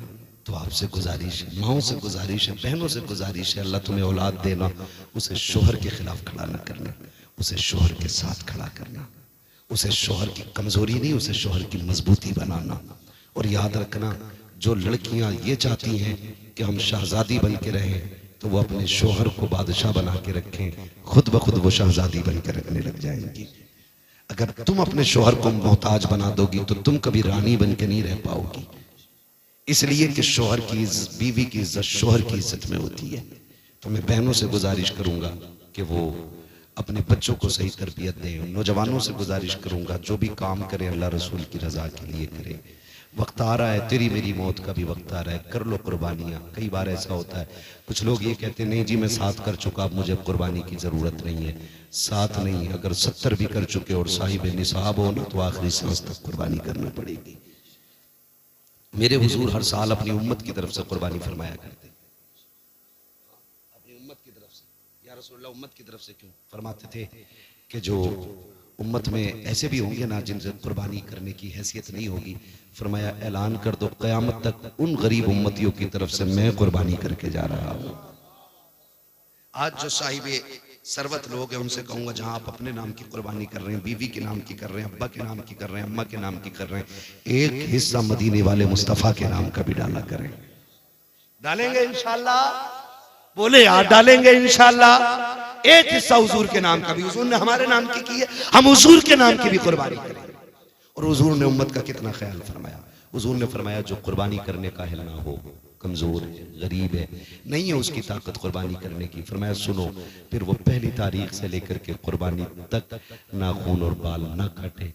तो आपसे गुजारिश है, माओं से गुजारिश है, बहनों से गुजारिश है, अल्लाह तुम्हें औलाद देना, उसे शोहर के खिलाफ खड़ा ना करना, उसे शोहर के साथ खड़ा करना, उसे शोहर की कमजोरी नहीं, उसे शोहर की मजबूती बनाना। और याद रखना, जो लड़कियां ये चाहती हैं कि हम शहजादी बन के रहें तो वो अपने शोहर को बादशाह बना के रखें, खुद ब खुद वो शहजादी बन के रखने लग जाएंगी। अगर तुम अपने शोहर को मोहताज बना दोगी तो तुम कभी रानी बन के नहीं रह पाओगी। इसलिए कि शोहर की बीवी की इज्जत शोहर की इज्जत में होती है। तो मैं बहनों से गुजारिश करूंगा कि वो अपने बच्चों को सही तरबियत दें। नौजवानों से गुजारिश करूंगा जो भी काम करें अल्लाह रसूल की रजा के लिए करें। वक्त आ रहा है, तेरी मेरी मौत का भी वक्त आ रहा है, कर लो कुर्बानियाँ। कई बार ऐसा होता है, कुछ लोग ये कहते हैं नहीं जी मैं 7 कर चुका, अब मुझे कुर्बानी की ज़रूरत नहीं है। 7 नहीं, अगर 70 भी कर चुके और साहिब निसाब हो ना तो आखिरी सांस तक कुर्बानी करना पड़ेगी। मेरे हुजूर हर साल अपनी उम्मत की तरफ से कुर्बानी फरमाया करते, अपनी उम्मत की तरफ से। या रसूलल्लाह उम्मत की तरफ से क्यों फरमाते थे कि जो उम्मत में ऐसे भी होंगे ना जिनसे कुर्बानी करने की हैसियत नहीं होगी, फरमाया ऐलान कर दो क़यामत तक उन गरीब उम्मतियों की तरफ से मैं कुर्बानी करके जा रहा हूं। आज जो साहिबे सरवत लोग हैं उनसे कहूंगा जहां आप अपने नाम की कुर्बानी कर रहे हैं, बीवी के नाम की कर रहे हैं, अब्बा के नाम की कर रहे हैं, अम्मा के नाम की कर रहे हैं, एक हिस्सा मदीने वाले मुस्तफ़ा के नाम का भी डाला करें। डालेंगे इंशाअल्लाह, बोले यार डालेंगे इंशाअल्लाह। एक हिस्सा हुजूर के नाम का भी, हुजूर ने हमारे नाम की है, हम हुजूर के नाम की भी कुर्बानी करें। और हुजूर ने उम्मत का कितना ख्याल फरमाया। हुजूर ने फरमाया जो कुर्बानी करने का अहल ना हो, कमजोर है, गरीब है, नहीं है उसकी ताकत कुर्बानी करने की, फरमाया सुनो, फिर वो पहली तारीख से लेकर के कुर्बानी तक नाखून और बाल ना काटे।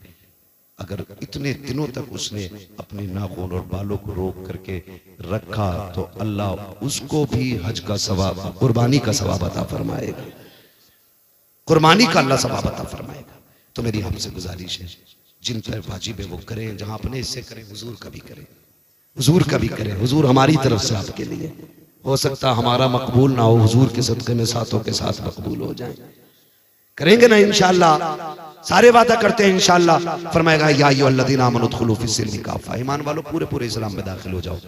अगर इतने दिनों तक उसने अपने नाखून और बालों को रोक करके रखा तो अल्लाह उसको भी हज का सवाब, कुर्बानी का सवाब अता फरमाएगा। कुर्बानी का अल्लाह सवाब अता फरमाएगा। तो मेरी हमसे गुजारिश है, जिन पर वाजिब है वो करें, जहां अपने हिस्से करें हुजूर का भी करें, हुजूर का भी करें। हुजूर हमारी तरफ से आपके लिए, हो सकता हमारा मकबूल ना हो, हुजूर के सदक़े में सातों के साथ मकबूल हो जाए। करेंगे ना इंशाअल्लाह, सारे वादा करते हैं इंशाअल्लाह। फरमाएगा या अय्युहल्लज़ीना आमनू उदखुलू फ़िस्सिल्मि काफ़ा, ईमान वालों पूरे पूरे इस्लाम में दाखिल हो जाओ।